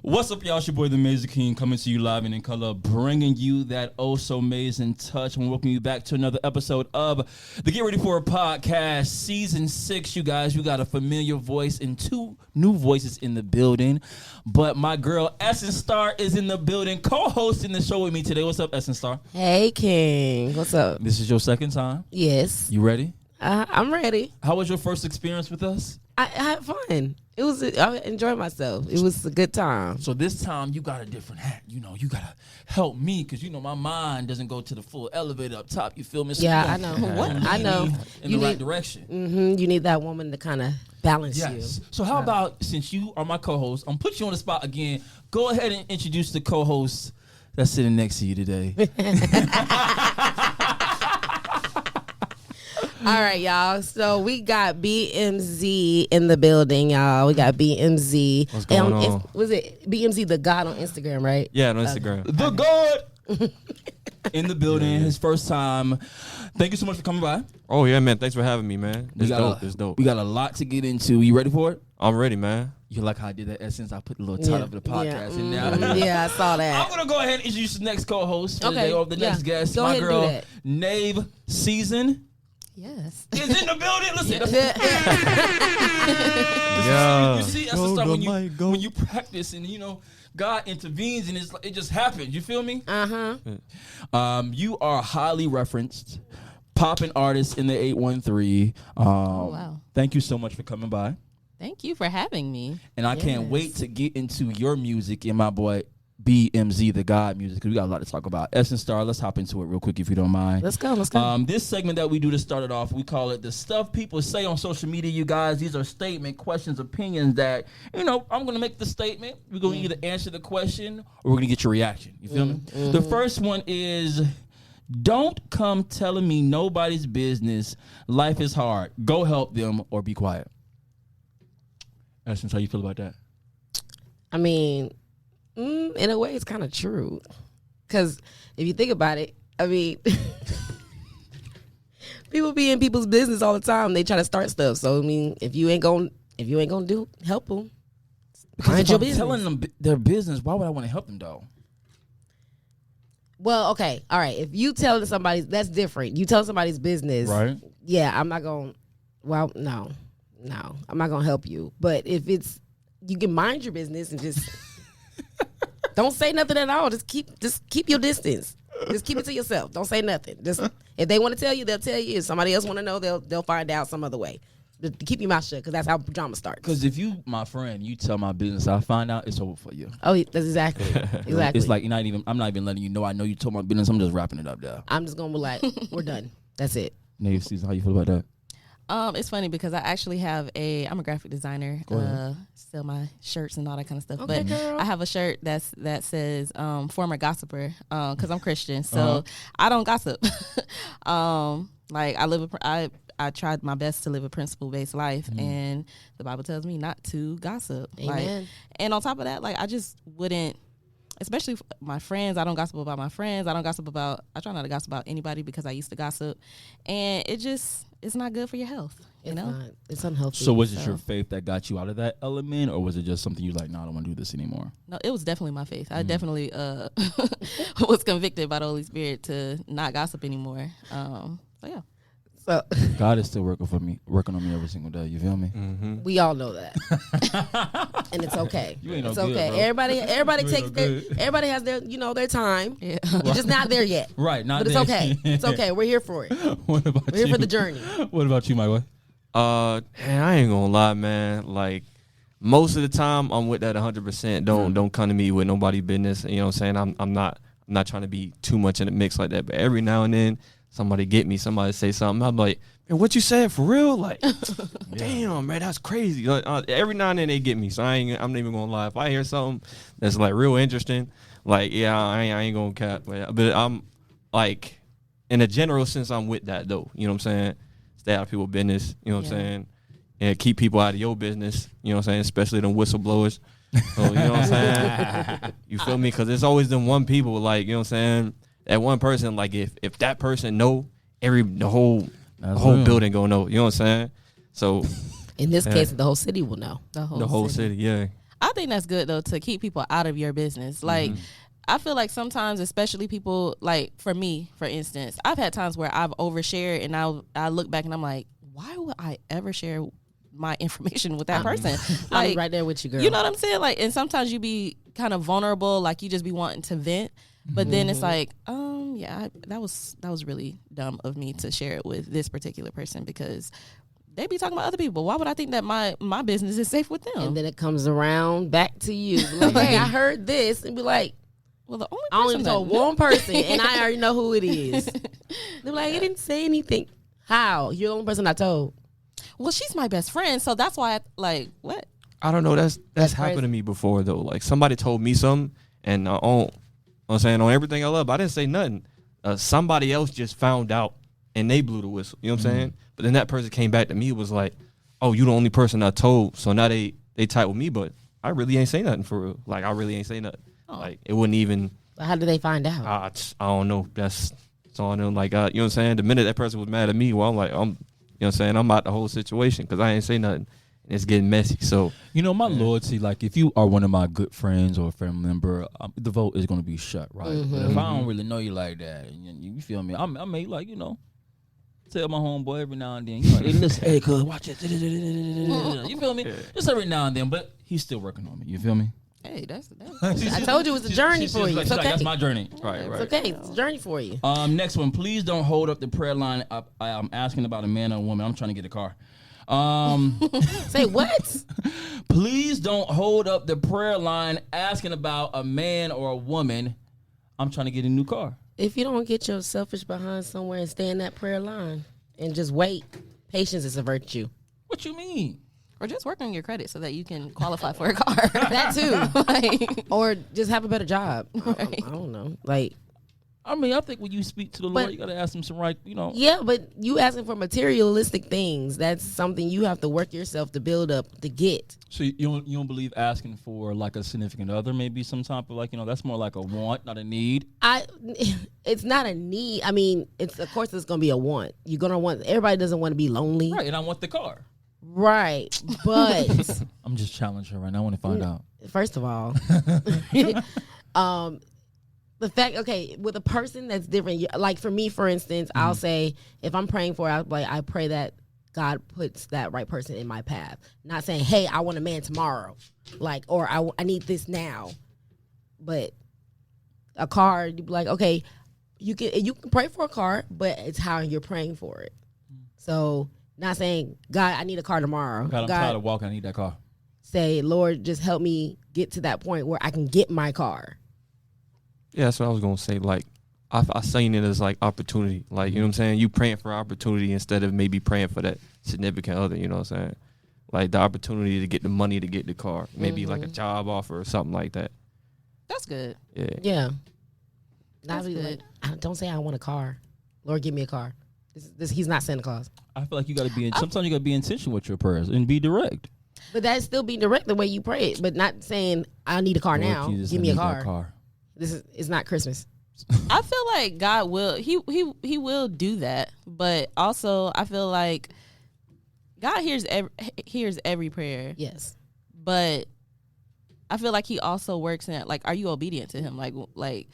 What's up, y'all? It's your boy, the Amazing King, coming to you live and in color, bringing you that oh-so-amazing touch. And welcome you back to another episode of the Get Ready For It podcast, Season 6, you guys. You got a familiar voice and two new voices in the building. But my girl, SZN Star, is in the building, co-hosting the show with me today. What's up, SZN Star? Hey, King. What's up? This is your second time? Yes. You ready? I'm ready. How was your first experience with us? I had fun. I enjoyed myself. It was a good time. So this time you got a different hat. You know, you gotta help me because my mind doesn't go to the full elevator up top. You feel me? So yeah, I know. I know. In the right direction. Mm-hmm. You need that woman to kind of balance you. So how about, since you are my co-host, I'm put you on the spot again. Go ahead and introduce the co-host that's sitting next to you today. All right, y'all. So we got BMZ in the building, y'all. We got BMZ. What's going on? Was it BMZ the God on Instagram, right? Yeah, on Instagram. The God in the building, his first time. Thank you so much for coming by. Oh, yeah, man. Thanks for having me, man. It's dope. It's dope. We got a lot to get into. You ready for it? I'm ready, man. You like how I did that since I put the little title of the podcast in there. Yeah, I saw that. I'm going to go ahead and introduce the next co-host for Okay. today, or the next guest. Go My ahead and girl, do that. Nave SZN. Yes. Is in the building. Listen. Yeah. You see, that's the stuff when you practice and God intervenes and it just happens. You feel me? You are highly referenced, popping artist in the 813. Wow. Thank you so much for coming by. Thank you for having me. And I can't wait to get into your music and my boy BMZ, the God music, because we got a lot to talk about. SZN Star, let's hop into it real quick if you don't mind. Let's go. This segment that we do to start it off, we call it the stuff people say on social media, you guys. These are statement, questions, opinions that, I'm going to make the statement. We're going to either answer the question or we're going to get your reaction. You feel me? The first one is, don't come telling me nobody's business. Life is hard. Go help them or be quiet. SZN, how you feel about that? I mean, in a way, it's kind of true. Because if you think about it, I mean, people be in people's business all the time. They try to start stuff. So I mean, if you ain't gonna do, help them. Mind your business. Telling them their business, why would I want to help them though? Well, okay, all right. If you telling somebody, that's different. You tell somebody's business, right? Yeah, I'm not gonna. Well, no, I'm not gonna help you. But if it's, you can mind your business and just. Don't say nothing at all. Just keep your distance. Just keep it to yourself. Don't say nothing. Just if they want to tell you, they'll tell you. If somebody else want to know, they'll find out some other way. Just keep your mouth shut, because that's how drama starts. Because if you, my friend, you tell my business, I find out, it's over for you. Oh, that's exactly. It's like I'm not even letting you know. I know you told my business. I'm just wrapping it up there. I'm just gonna be like, we're done. That's it. Nave SZN, how you feel about that? It's funny because I actually have I'm a graphic designer. Sell my shirts and all that kind of stuff. Okay, but girl. I have a shirt that says former gossiper because I'm Christian, so I don't gossip. I tried my best to live a principle-based life, and the Bible tells me not to gossip. Amen. And on top of that, I just wouldn't. Especially my friends, I don't gossip about my friends. I try not to gossip about anybody because I used to gossip, and it's not good for your health. It's unhealthy. So was it your faith that got you out of that element, or was it just something you like, no, I don't want to do this anymore? No, it was definitely my faith. I definitely was convicted by the Holy Spirit to not gossip anymore. So yeah. So God is still working on me every single day. You feel me? Mm-hmm. we all know that, and it's okay. You ain't It's no good, okay. bro. Everybody has their time. Yeah. You're just not there yet. Right. Not But it's there. okay. It's okay. We're here for it. What about We're you? here for the journey. What about you, my boy? Man, I ain't gonna lie, man. Like, most of the time, I'm with that 100%. Don't come to me with nobody's business. You know what I'm saying? I'm not trying to be too much in the mix like that. But every now and then, somebody say something. I'm like, man, what you said for real? Like, damn, man, that's crazy. Like, every now and then they get me. So I'm not even gonna lie. If I hear something that's like real interesting, like, yeah, I ain't gonna cap. But I'm like, in a general sense, I'm with that though. You know what I'm saying? Stay out of people's business. You know what I'm saying? And keep people out of your business. You know what I'm saying? Especially them whistleblowers. So, you know what I'm saying? You feel me? Because there's always them one people, like, you know what I'm saying? That one person, like, if that person know, the whole building gonna know. You know what I'm saying? So In this case, the whole city will know. the whole city, yeah. I think that's good though, to keep people out of your business. Like, I feel like sometimes, especially people, like for me, for instance, I've had times where I've overshared and I look back and I'm like, why would I ever share my information with that person? I'll be Like, right there with you, girl. you know what I'm saying? Like, and sometimes you be kind of vulnerable, like you just be wanting to vent. But then it's like, yeah, that was really dumb of me to share it with this particular person because they be talking about other people. Why would I think that my business is safe with them? And then it comes around back to you. Like, hey, I heard this. And be like, well, the only I only person told that one person, and I already know who it is. They're like, I didn't say anything. How? You're the only person I told. well, she's my best friend, so that's why what? I don't know. That's happened to me before though. Like somebody told me something, and I'm saying on everything I love, I didn't say nothing. Somebody else just found out, and they blew the whistle. You know what I'm saying? But then that person came back to me, was like, "Oh, you the only person I told." So now they tight with me, but I really ain't say nothing for real. Like I really ain't say nothing. Oh. Like it wouldn't even. How did they find out? I don't know. That's on them. Like you know what I'm saying. The minute that person was mad at me, well, I'm like, you know what I'm saying. I'm out the whole situation because I ain't say nothing. And it's getting messy. So You know, my loyalty, like if you are one of my good friends or a family member, the vote is going to be shut, right? But if I don't really know you like that, you feel me? I may like, tell my homeboy every now and then, hey, listen, hey, cuz, watch it. You feel me? Just every now and then, but he's still working on me. You feel me? Hey, that's I told you it was a journey for you. It's It's okay. that's my journey. right. It's okay. It's a journey for you. Next one. Please don't hold up the prayer line. I'm asking about a man or a woman. I'm trying to get a car. Say what? Please don't hold up the prayer line asking about a man or a woman. I'm trying to get a new car. If you don't get your selfish behind somewhere and stay in that prayer line and just wait, patience is a virtue. What you mean? or just work on your credit so that you can qualify for a car. That too. Like, Or just have a better job. Right. I don't know. Like, I mean, I think when you speak to the Lord, you got to ask him some right, yeah, but you asking for materialistic things. That's something you have to work yourself to build up to get. So you don't believe asking for like a significant other, maybe some type of like, that's more like a want, not a need. It's not a need. I mean, of course it's gonna be a want. You're gonna want. Everybody doesn't want to be lonely, Right, and I want the car. right? But I'm just challenging her right now. I want to find out. first of all, the fact, okay, with a person that's different, like for me, for instance, I'll say if I'm praying for it, I pray that God puts that right person in my path. Not saying, hey, I want a man tomorrow, like, or I need this now. But a car, you'd be like, okay, you can pray for a car, but it's how you're praying for it. So not saying, God, I need a car tomorrow. God, I'm tired of walking. I need that car. Say, Lord, just help me get to that point where I can get my car. Yeah, that's what I was gonna say. Like, I seen it as like opportunity. Like, you know what I'm saying? You praying for opportunity instead of maybe praying for that significant other. You know what I'm saying? Like the opportunity to get the money to get the car, maybe like a job offer or something like that. that's good. Yeah. Yeah. That's Not be good. like, don't say I want a car. Lord, give me a car. He's not Santa Claus. I feel like you got to be. Sometimes you got to be intentional with your prayers and be direct. But that still be direct the way you pray it, but not saying I need a car Lord now. Jesus, Give I me a need that car. It's not Christmas. I feel like God will he will do that, but also I feel like God hears every prayer. Yes. But I feel like he also works in like, are you obedient to him? Like what's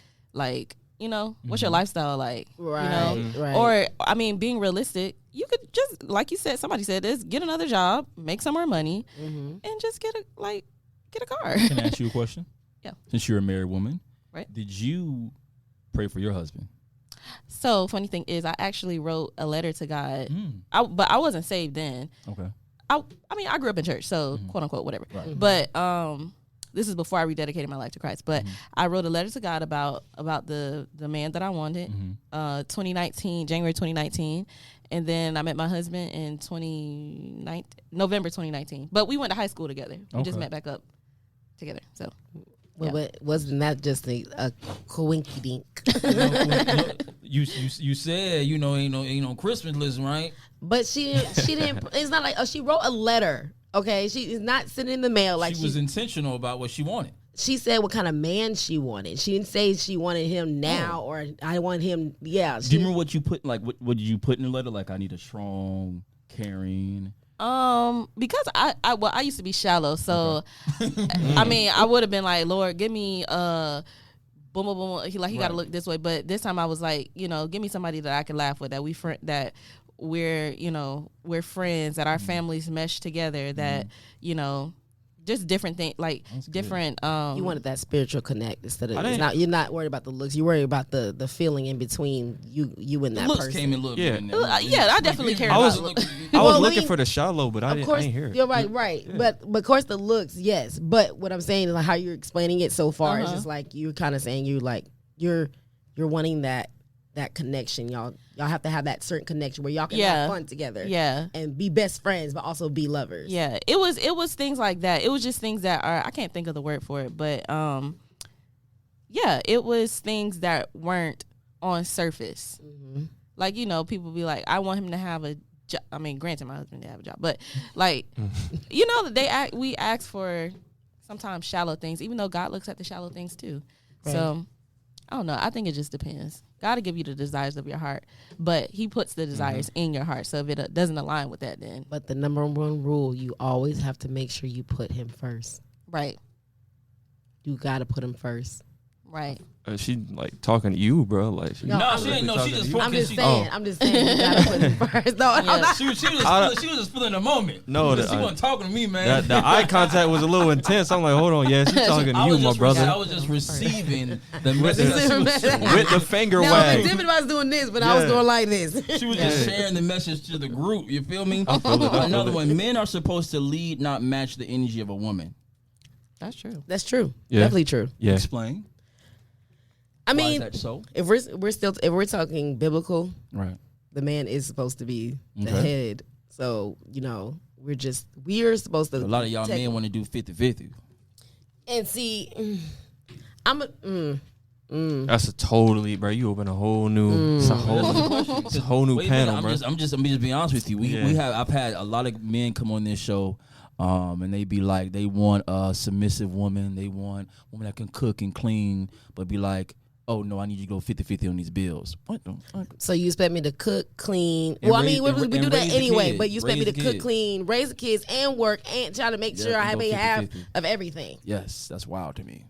your lifestyle like? Right. Right. Or I mean, being realistic, you could just like you said, somebody said this, get another job, make some more money, and just get a car. Can I ask you a question? Yeah. Since you're a married woman, Right. Did you pray for your husband? So funny thing is, I actually wrote a letter to God. But I wasn't saved then. Okay. I mean, I grew up in church, so quote unquote whatever. Right. But this is before I rededicated my life to Christ. But I wrote a letter to God about the man that I wanted. 2019, January 2019, and then I met my husband in November 2019. But we went to high school together. We just met back up together. So. But wasn't that just a coinky-dink? You said ain't no Christmas list, right? But she didn't. It's not like she wrote a letter. Okay, she is not sitting in the mail like she was intentional about what she wanted. She said what kind of man she wanted. She didn't say she wanted him now or I want him. Yeah. Do you remember what you put? Like what did you put in the letter? Like I need a strong, caring. Because I used to be shallow, so I mean, I would have been like, Lord, give me boom, boom, boom. He got to look this way, but this time I was like, give me somebody that I can laugh with, that we're friends, that our families mesh together, that just different things, like that's different. You wanted that spiritual connect instead of you're not worried about the looks. You worry about the feeling in between you and that looks person. Came in a little bit. I definitely care I was about looks. looking for the shallow, but I didn't hear it. You're right. Yeah. But of course the looks, yes. But what I'm saying is like how you're explaining it so far is just like you're kind of saying you're wanting that connection. Y'all have to have that certain connection where y'all can have fun together. Yeah. And be best friends but also be lovers. Yeah. It was things like that. It was just things that are, I can't think of the word for it, but it was things that weren't on surface. Mm-hmm. Like, people be like, I want him to have a job. I mean, granted my husband didn't have a job, but like we ask for sometimes shallow things, even though God looks at the shallow things too. Right. So I don't know. I think it just depends. God will give you the desires of your heart, but he puts the desires in your heart. So if it doesn't align with that, then. But the number one rule, you always have to make sure you put him first. Right. You got to put him first. Right. She like talking to you, bro. Like she didn't know. She just. I'm just saying. You gotta put him first. No, yeah. She was just feeling the moment. No, she wasn't talking to me, man. The eye contact was a little intense. I'm like, hold on, she's talking to you, my brother. I was just receiving the message with the finger wag. Now, I was doing this, but I was doing like this. She was just sharing the message to the group. You feel me? Another one. Men are supposed to lead, not match the energy of a woman. That's true. That's true. Yeah. Definitely true. Yeah. Explain. I mean, why is that so? if we're talking biblical, right? The man is supposed to be the head. So we're supposed to. A lot of y'all men want to do 50-50. And see, That's a totally, bro. You open a whole new, it's a whole new panel, bro. I'm just being honest with you. I've had a lot of men come on this show. And they be like, they want a submissive woman. They want a woman that can cook and clean, but be like, oh, no, I need you to go 50-50 on these bills. What the fuck? So you expect me to cook, clean. We do that anyway, but you expect me to cook, clean, raise the kids, and work, and try to make sure I have half of everything. Yes, that's wild to me.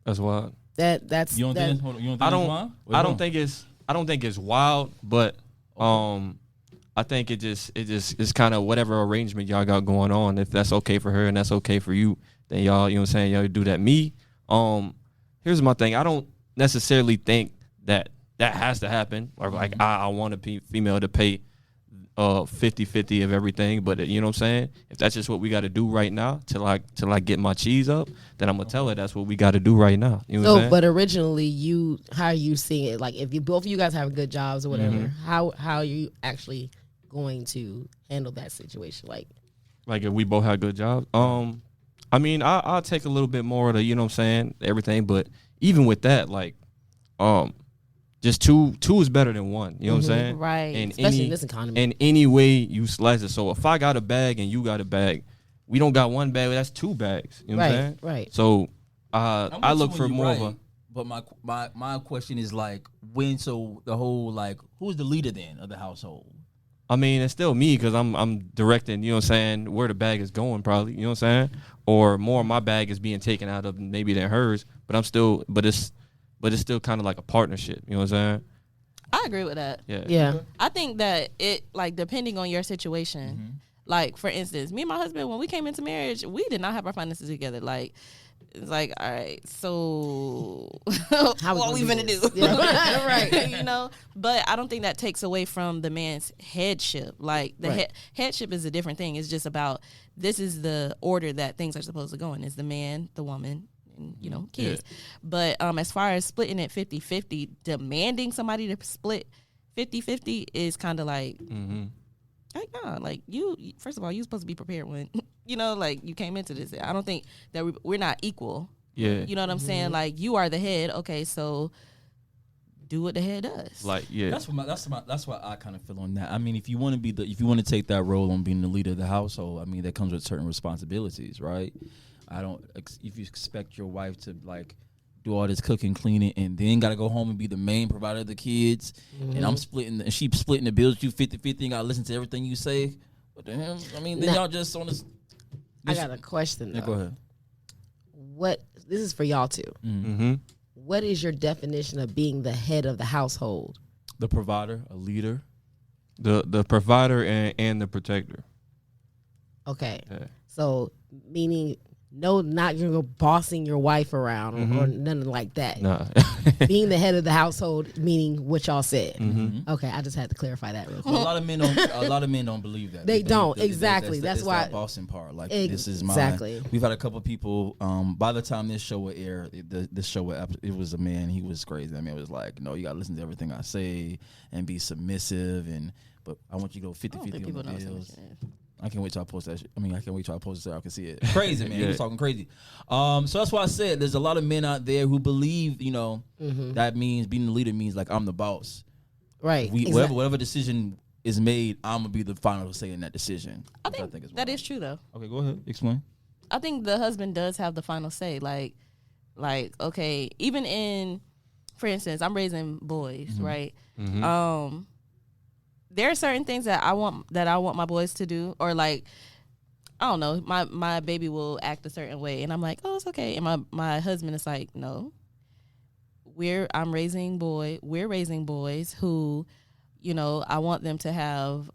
That's wild. That's you don't think it's wild? I don't think it's wild, but I think it's kind of whatever arrangement y'all got going on. If that's okay for her and that's okay for you, then y'all, you know what I'm saying, y'all do that. Me, here's my thing. I don't necessarily think that has to happen, or like I want a female to pay 50-50 of everything, but you know what I'm saying, if that's just what we got to do right now till I get my cheese up, then I'm gonna tell her that's what we got to do right now. You know what I'm saying? But originally, how are you seeing it? Like, if both of you guys have good jobs or whatever, how are you actually going to handle that situation? Like if we both have good jobs, I mean, I'll take a little bit more of the, you know what I'm saying, everything, but even with that, like, just two is better than one. You know what I'm saying? Right. And especially in this economy. In any way you slice it. So if I got a bag and you got a bag, we don't got one bag, that's two bags. You know what I'm saying? Right. So I look for more of a. But my question is like, so the whole, like, who's the leader then of the household? I mean, it's still me because I'm directing, you know what I'm saying, where the bag is going probably, you know what I'm saying? Or more of my bag is being taken out of maybe than hers, but it's still kind of like a partnership, you know what I'm saying? I agree with that. Yeah. I think that it, like, depending on your situation, like, for instance, me and my husband, when we came into marriage, we did not have our finances together. Like, it's like, all right, so what are we gonna do? Yeah. Right. You know, but I don't think that takes away from the man's headship. Like, the headship is a different thing. It's just about, this is the order that things are supposed to go in. It's the man, the woman, and, you know, kids. Yeah. But as far as splitting it 50-50, demanding somebody to split 50-50 is kind of like, like, nah, like, you, first of all, you're supposed to be prepared when, you know, like, you came into this. I don't think that we're not equal. Yeah. You know what I'm saying? Like, you are the head. Okay, so do what the head does. Like, yeah. That's what I kind of feel on that. I mean, if you want to take that role on being the leader of the household, I mean, that comes with certain responsibilities, right? If you expect your wife to, like, do all this cooking, cleaning, and then got to go home and be the main provider of the kids, and I'm she splitting the bills with you 50-50 and got to listen to everything you say, What the hell? I mean, then Nah. y'all just on this. I got a question though. Yeah, go ahead. What this is for y'all too. Mm-hmm. What is your definition of being the head of the household? The provider, a leader. The provider and the protector. Okay. Yeah. So meaning no, not you're bossing your wife around or nothing like that. Nah. Being the head of the household, meaning what y'all said. Mm-hmm. Okay, I just had to clarify that real But quick. a lot of men don't believe that. They believe don't, that- exactly. That's it's why- that bossing part. Like this is my. Exactly. We've had a couple people. By the time this show would air, this show would, it was a man. He was crazy. That man was like, no, you gotta listen to everything I say and be submissive. But I want you to go 50-50 I don't think on people the know bills. submission. I can't wait till I post that shit. I mean, I can't wait till I post it so I can see it. Crazy, man. He was Yeah. talking crazy. So that's why I said there's a lot of men out there who believe, that means being the leader means like I'm the boss. Right. Whatever decision is made, I'm gonna be the final say in that decision. I which think is that wrong. is true though. Okay, go ahead. Explain. I think the husband does have the final say. Like okay, even in, for instance, I'm raising boys, right? Mm-hmm. There are certain things that I want my boys to do, or like, I don't know, my baby will act a certain way, and I'm like, oh, it's okay, and my husband is like, no, we're raising boys who, I want them to have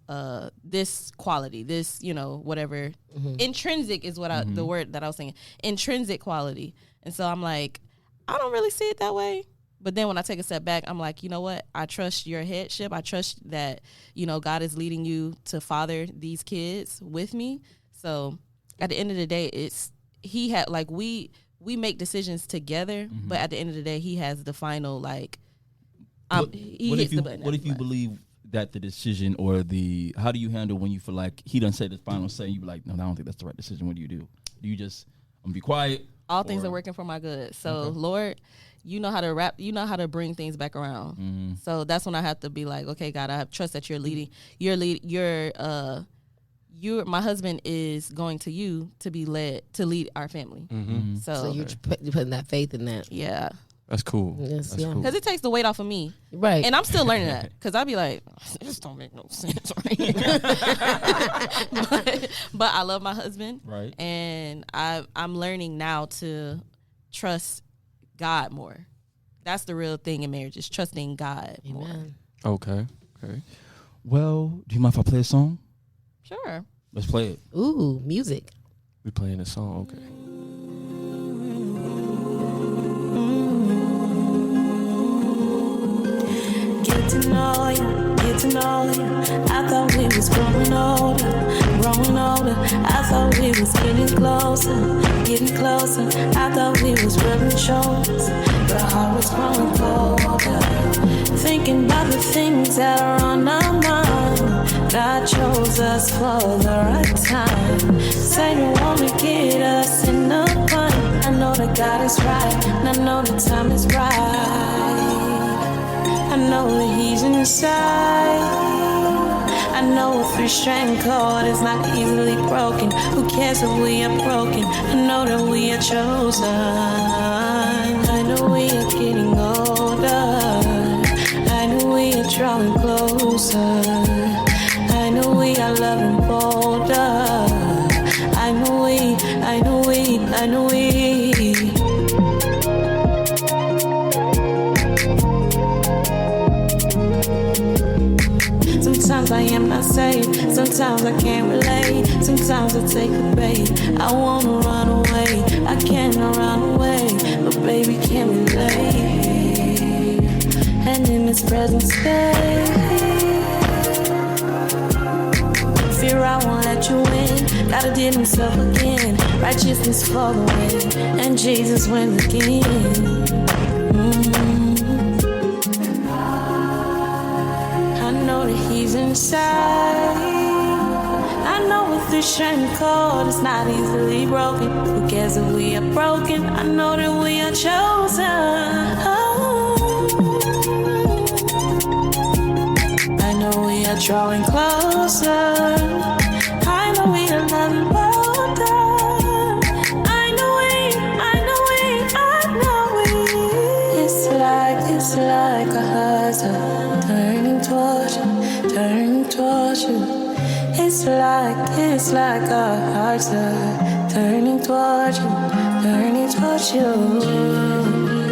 this quality, this, whatever. Intrinsic is what the word that I was saying. Intrinsic quality. And so I'm like, I don't really see it that way. But then when I take a step back, I'm like, you know what? I trust your headship. I trust that, God is leading you to father these kids with me. So at the end of the day, we make decisions together, but at the end of the day, he has the final, like, he hits the button. What if you believe that the decision or how do you handle when you feel like he done say the final say, you be like, no, I don't think that's the right decision. What do you do? Do you just, I'm gonna be quiet? All things are working for my good. So Lord, you know how to bring things back around. So that's when I have to be like, okay, God, I trust that you're leading. My husband is going to you to lead our family. So you're putting that faith in that. Yeah. That's cool. Yes, That's yeah. cool. Because it takes the weight off of me. Right. And I'm still learning that. Because I'll be like, this don't make no sense. Right? but I love my husband. Right. And I'm learning now to trust God more. That's the real thing in marriage, is trusting God more. Amen. Okay. Well, do you mind if I play a song? Sure. Let's play it. Ooh, music. We playing a song. Okay. Get to know you, get to know you. I thought we was growing older. I thought we was getting closer. I thought we was rubbing shoulders, but heart was growing colder. Thinking about the things that are on our mind. God chose us for the right time. Satan wanna get us in the bind. I know that God is right, and I know the time is right. I know that he's inside. I know a three-strand cord is not easily broken. Who cares if we are broken? I know that we are chosen. I know we are getting older. I know we are drawing closer. I know we are loving bolder. I know we. Sometimes I am not safe. Sometimes I can't relate. Sometimes I take the bait. I wanna run away. I cannot run away, but baby can't relate. And in His presence, stay. Fear I won't let you in. Gotta deal Himself again. Righteousness for the win, and Jesus wins again. I know that He's inside. I know a three-strand cord is not easily broken. Who cares if we are broken? I know that we are chosen. I know we are drawing closer. I know we are loving bolder. I know we. It's like a husband turning towards you. It's It's like our hearts are turning towards you.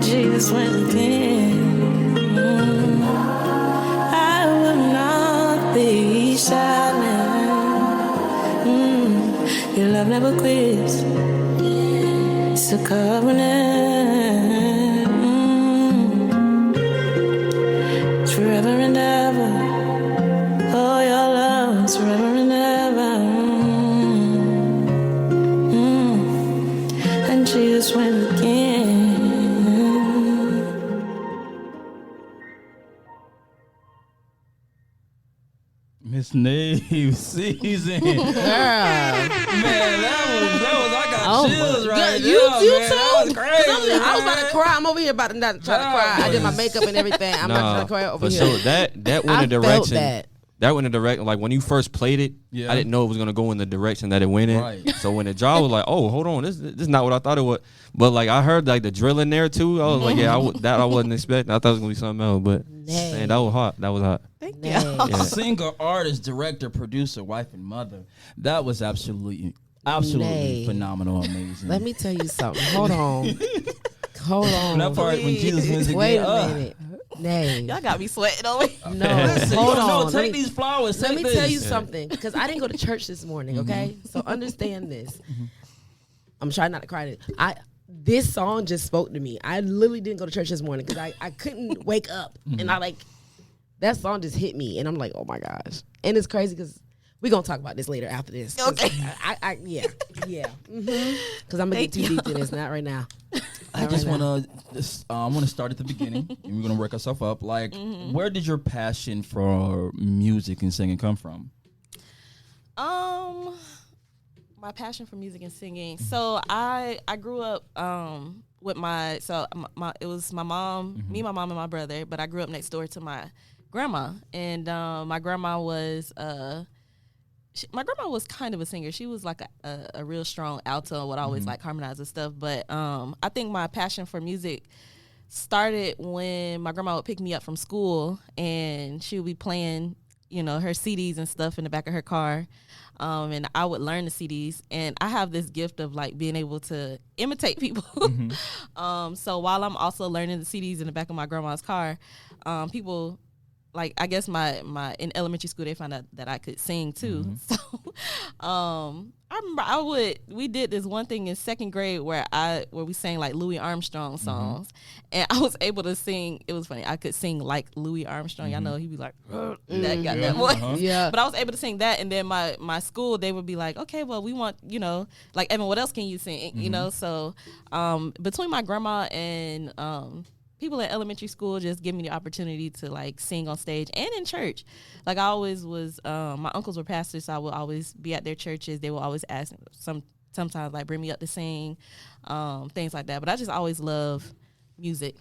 Jesus went again. I will not be silent. Your love never quits. It's a covenant. It's forever and ever. Oh, your love's forever and ever. And Jesus went again. Miss Nave season. Man, that was I got chills right You now, too? man. That was crazy, I was about to man. cry. I'm over here about to not try to cry. I did my makeup and everything. I'm not trying to cry over for here. sure. That went I in a direction. felt that. That went in a direction. Like when you first played it, Yeah. I didn't know it was gonna go in the direction that it went in. Right. So when the job was like, oh, hold on, this is not what I thought it was. But like I heard like the drill in there too. I was like, yeah, I wasn't expecting. I thought it was gonna be something else. But man, that was hot. That was hot. Thank Nay. you. Yeah. Singer, artist, director, producer, wife, and mother. That was absolutely Nay. phenomenal, amazing. Let me tell you something. Hold on. Hold on. that part when Jesus wins again. Wait a minute. Nay. Y'all got me sweating over here. No. Listen, Hold no, on. take Let me- these flowers. Let take me this. tell you something, because I didn't go to church this morning, okay? So understand this. I'm trying not to cry. This song just spoke to me. I literally didn't go to church this morning because I couldn't wake up. And that song just hit me. And I'm like, oh my gosh. And it's crazy because we're going to talk about this later after this. Okay. Yeah. Because I'm going to get too deep to this, not right now. I just want to start at the beginning, and we're gonna work ourselves up. Like, where did your passion for music and singing come from? My passion for music and singing. So I grew up with my it was my mom, me, my mom, and my brother. But I grew up next door to my grandma, and my grandma was kind of a singer. She was like a real strong alto, would always like harmonize and stuff. But I think my passion for music started when my grandma would pick me up from school and she would be playing, her CDs and stuff in the back of her car. And I would learn the CDs, and I have this gift of like being able to imitate people. So while I'm also learning the CDs in the back of my grandma's car, people, like, I guess in elementary school they found out that I could sing too. So I remember we did this one thing in second grade where we sang like Louis Armstrong songs, and I was able to sing. It was funny. I could sing like Louis Armstrong. Y'all know he'd be like, that got that voice. Yeah. But I was able to sing that, and then my school, they would be like, okay, well, we want, like, Evan, what else can you sing? So between my grandma and people at elementary school just give me the opportunity to like sing on stage and in church. Like I always was, my uncles were pastors, so I would always be at their churches. They would always ask sometimes like bring me up to sing, things like that. But I just always love music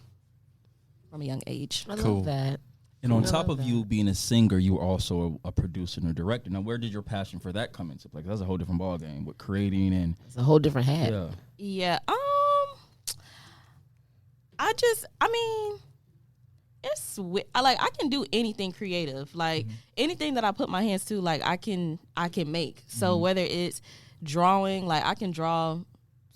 from a young age. I Cool. love that. And on top of you being a singer, you were also a producer and a director. Now, where did your passion for that come into play? 'Cause that's a whole different ballgame with creating and It's a whole different hat. yeah. I can do anything creative. Like anything that I put my hands to, like I can make. So whether it's drawing, like I can draw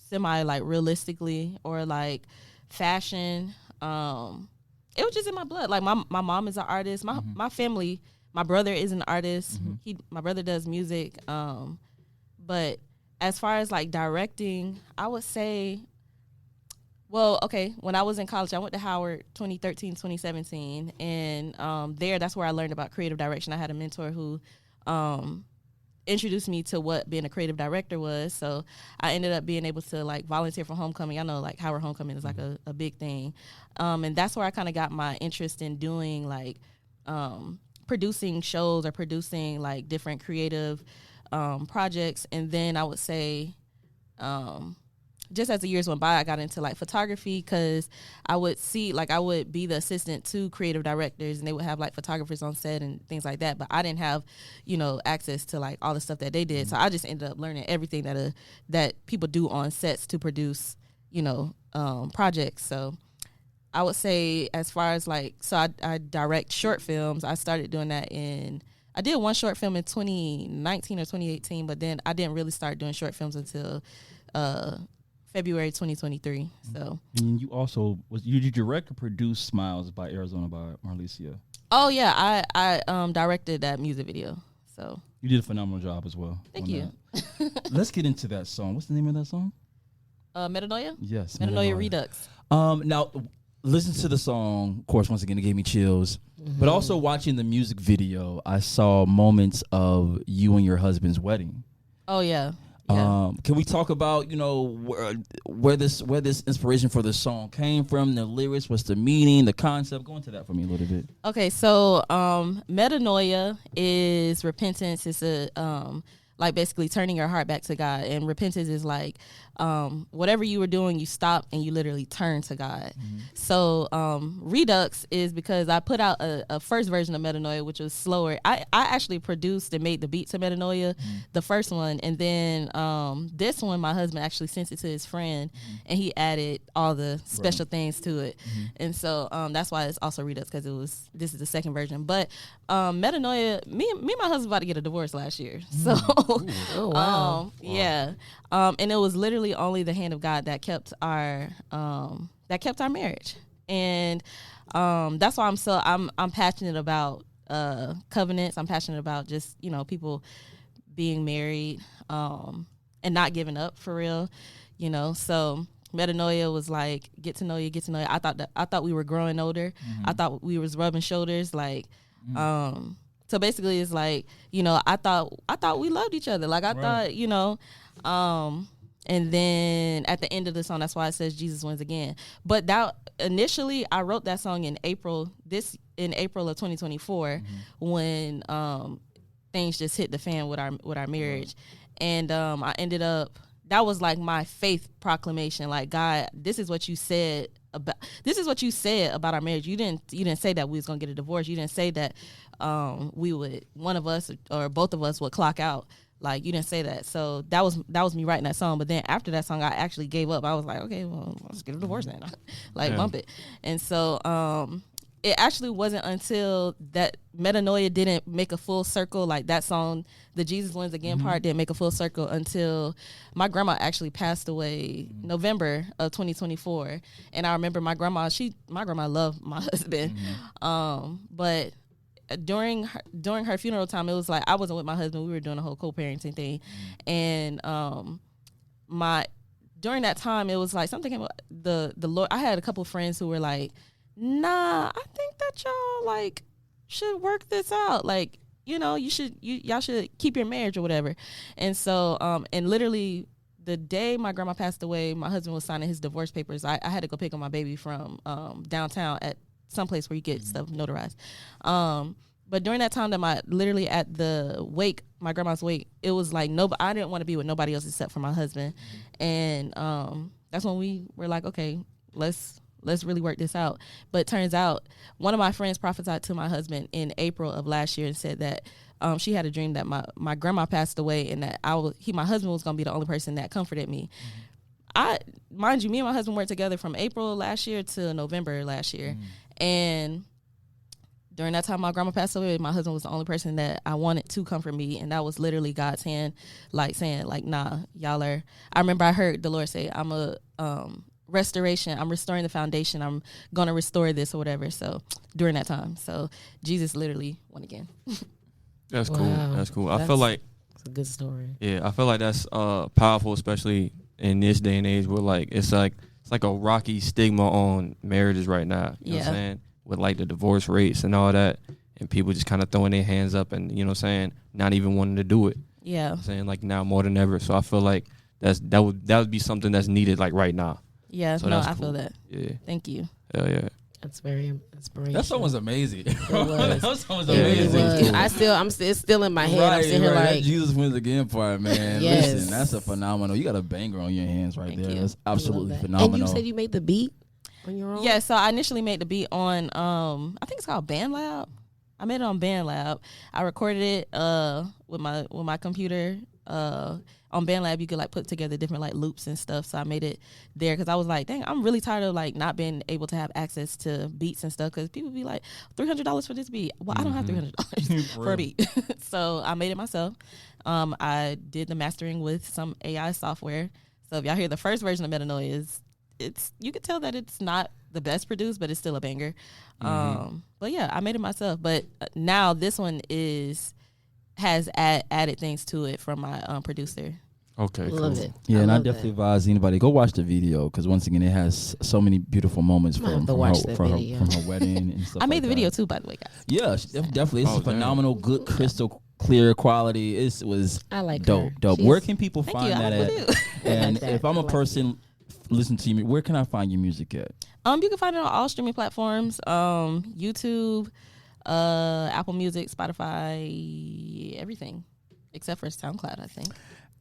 semi like realistically, or like fashion. It was just in my blood. Like my mom is an artist. My family, my brother is an artist. My brother does music. But as far as like directing, I would say, well, okay, when I was in college, I went to Howard 2013, 2017. And that's where I learned about creative direction. I had a mentor who introduced me to what being a creative director was. So I ended up being able to like volunteer for homecoming. I know like Howard homecoming is like a big thing. And that's where I kind of got my interest in doing like producing shows or producing like different creative projects. And then I would say just as the years went by, I got into like photography because I would be the assistant to creative directors, and they would have like photographers on set and things like that. But I didn't have, access to like all the stuff that they did. So I just ended up learning everything that people do on sets to produce, projects. So I would say as far as like, so I direct short films. I started doing that I did one short film in 2019 or 2018, but then I didn't really start doing short films until February 2023. So. And you also you direct or produce Smiles by Arizona by Marlicia? Oh yeah, I directed that music video. So. You did a phenomenal job as well. Thank you. Let's get into that song. What's the name of that song? Metanoia? Yes. Metanoia Redux. Now, listen to the song. Of course, once again, it gave me chills. Mm-hmm. But also watching the music video, I saw moments of you and your husband's wedding. Oh, yeah. Yeah. Can we talk about where this inspiration for this song came from, the lyrics, what's the meaning, the concept? Go into that for me a little bit. Okay, so metanoia is repentance. It's like basically turning your heart back to God, and repentance is like whatever you were doing, you stop and you literally turn to God. Mm-hmm. So Redux is because I put out a first version of Metanoia, which was slower. I actually produced and made the beat to Metanoia, the first one, and then this one my husband actually sent it to his friend, and he added all the special things to it, and so that's why it's also Redux, because this is the second version. But Metanoia, me and my husband about to get a divorce last year, so oh wow, yeah, and it was literally only the hand of God that kept our marriage, and that's why I'm passionate about covenants. I'm passionate about just people being married and not giving up for real, So metanoia was like get to know you. I thought we were growing older. I thought we was rubbing shoulders like. So basically, it's like I thought we loved each other. Like I thought and then at the end of the song, that's why it says Jesus wins again. But that initially, I wrote that song in April of 2024 when things just hit the fan with our marriage, and I ended up. That was like my faith proclamation. Like, God, this is what you said about our marriage. You didn't say that we was gonna get a divorce. You didn't say that one of us or both of us would clock out. Like, you didn't say that. So that was me writing that song. But then after that song, I actually gave up. I was like, okay, well, let's get a divorce then. Bump it. And so it actually wasn't until that metanoia didn't make a full circle, like that song, the Jesus Wins Again part didn't make a full circle until my grandma actually passed away November of 2024. And I remember my grandma loved my husband. But during her funeral time, it was like I wasn't with my husband. We were doing a whole co-parenting thing. And during that time, it was like something came up, the Lord. I had a couple of friends who were like, nah, I think that y'all like should work this out. Like, y'all should keep your marriage or whatever. And so, and literally the day my grandma passed away, my husband was signing his divorce papers. I had to go pick up my baby from downtown at some place where you get stuff notarized. But during that time that literally at the wake, my grandma's wake, it was like I didn't want to be with nobody else except for my husband. And that's when we were like, okay, let's really work this out. But it turns out one of my friends prophesied to my husband in April of last year and said that she had a dream that my grandma passed away and that my husband was going to be the only person that comforted me. Mind you, me and my husband worked together from April last year to November last year. And during that time my grandma passed away, my husband was the only person that I wanted to comfort me, and that was literally God's hand, like saying like, nah, y'all are. I remember I heard the Lord say, I'm a restoration. I'm restoring the foundation. I'm gonna restore this or whatever. So during that time, so Jesus literally won again. That's cool. Wow. That's cool. I feel like it's a good story. Yeah, I feel like that's powerful, especially in this day and age where like it's like a rocky stigma on marriages right now. You know what I'm saying? With like the divorce rates and all that, and people just kind of throwing their hands up and not even wanting to do it. Yeah. I'm saying like now more than ever. So I feel like that would be something that's needed like right now. Yeah, so I feel that. Yeah. Thank you. Hell yeah. That's very inspirational. That song was amazing. It was. That song was It really amazing. was. It's still in my head. I'm sitting here that like, Jesus Wins Again part, man. Yes. Listen, that's a phenomenal. You got a banger on your hands right Thank there. you. That's I love absolutely that. phenomenal. And you said you made the beat on your own? Yeah, so I initially made the beat on I think it's called BandLab. I made it on BandLab. I recorded it with my computer. on BandLab, you could like put together different like loops and stuff. So I made it there because I was like, dang, I'm really tired of like not being able to have access to beats and stuff. Because people be like, $300 for this beat. Well, I don't have $300 for a beat. So I made it myself. I did the mastering with some AI software. So if y'all hear the first version of Metanoia, you could tell that it's not the best produced, but it's still a banger. But yeah, I made it myself. But now this one has added things to it from my producer. Okay, Love cool. it. Yeah, and I love definitely that. advise anybody go watch the video because once again, it has so many beautiful moments I'm gonna have from to her, watch that video. from her wedding and stuff. I made like the that. video too, by the way, guys. Yeah, definitely. It's Oh, damn. phenomenal, good, crystal clear quality. It was I like dope, her. dope. She's- Where can people Thank find you. I that like at? it. And like that. if I'm I a like person listen to you, where can I find your music at? You can find it on all streaming platforms, YouTube, Apple Music, Spotify, everything, except for SoundCloud, I think.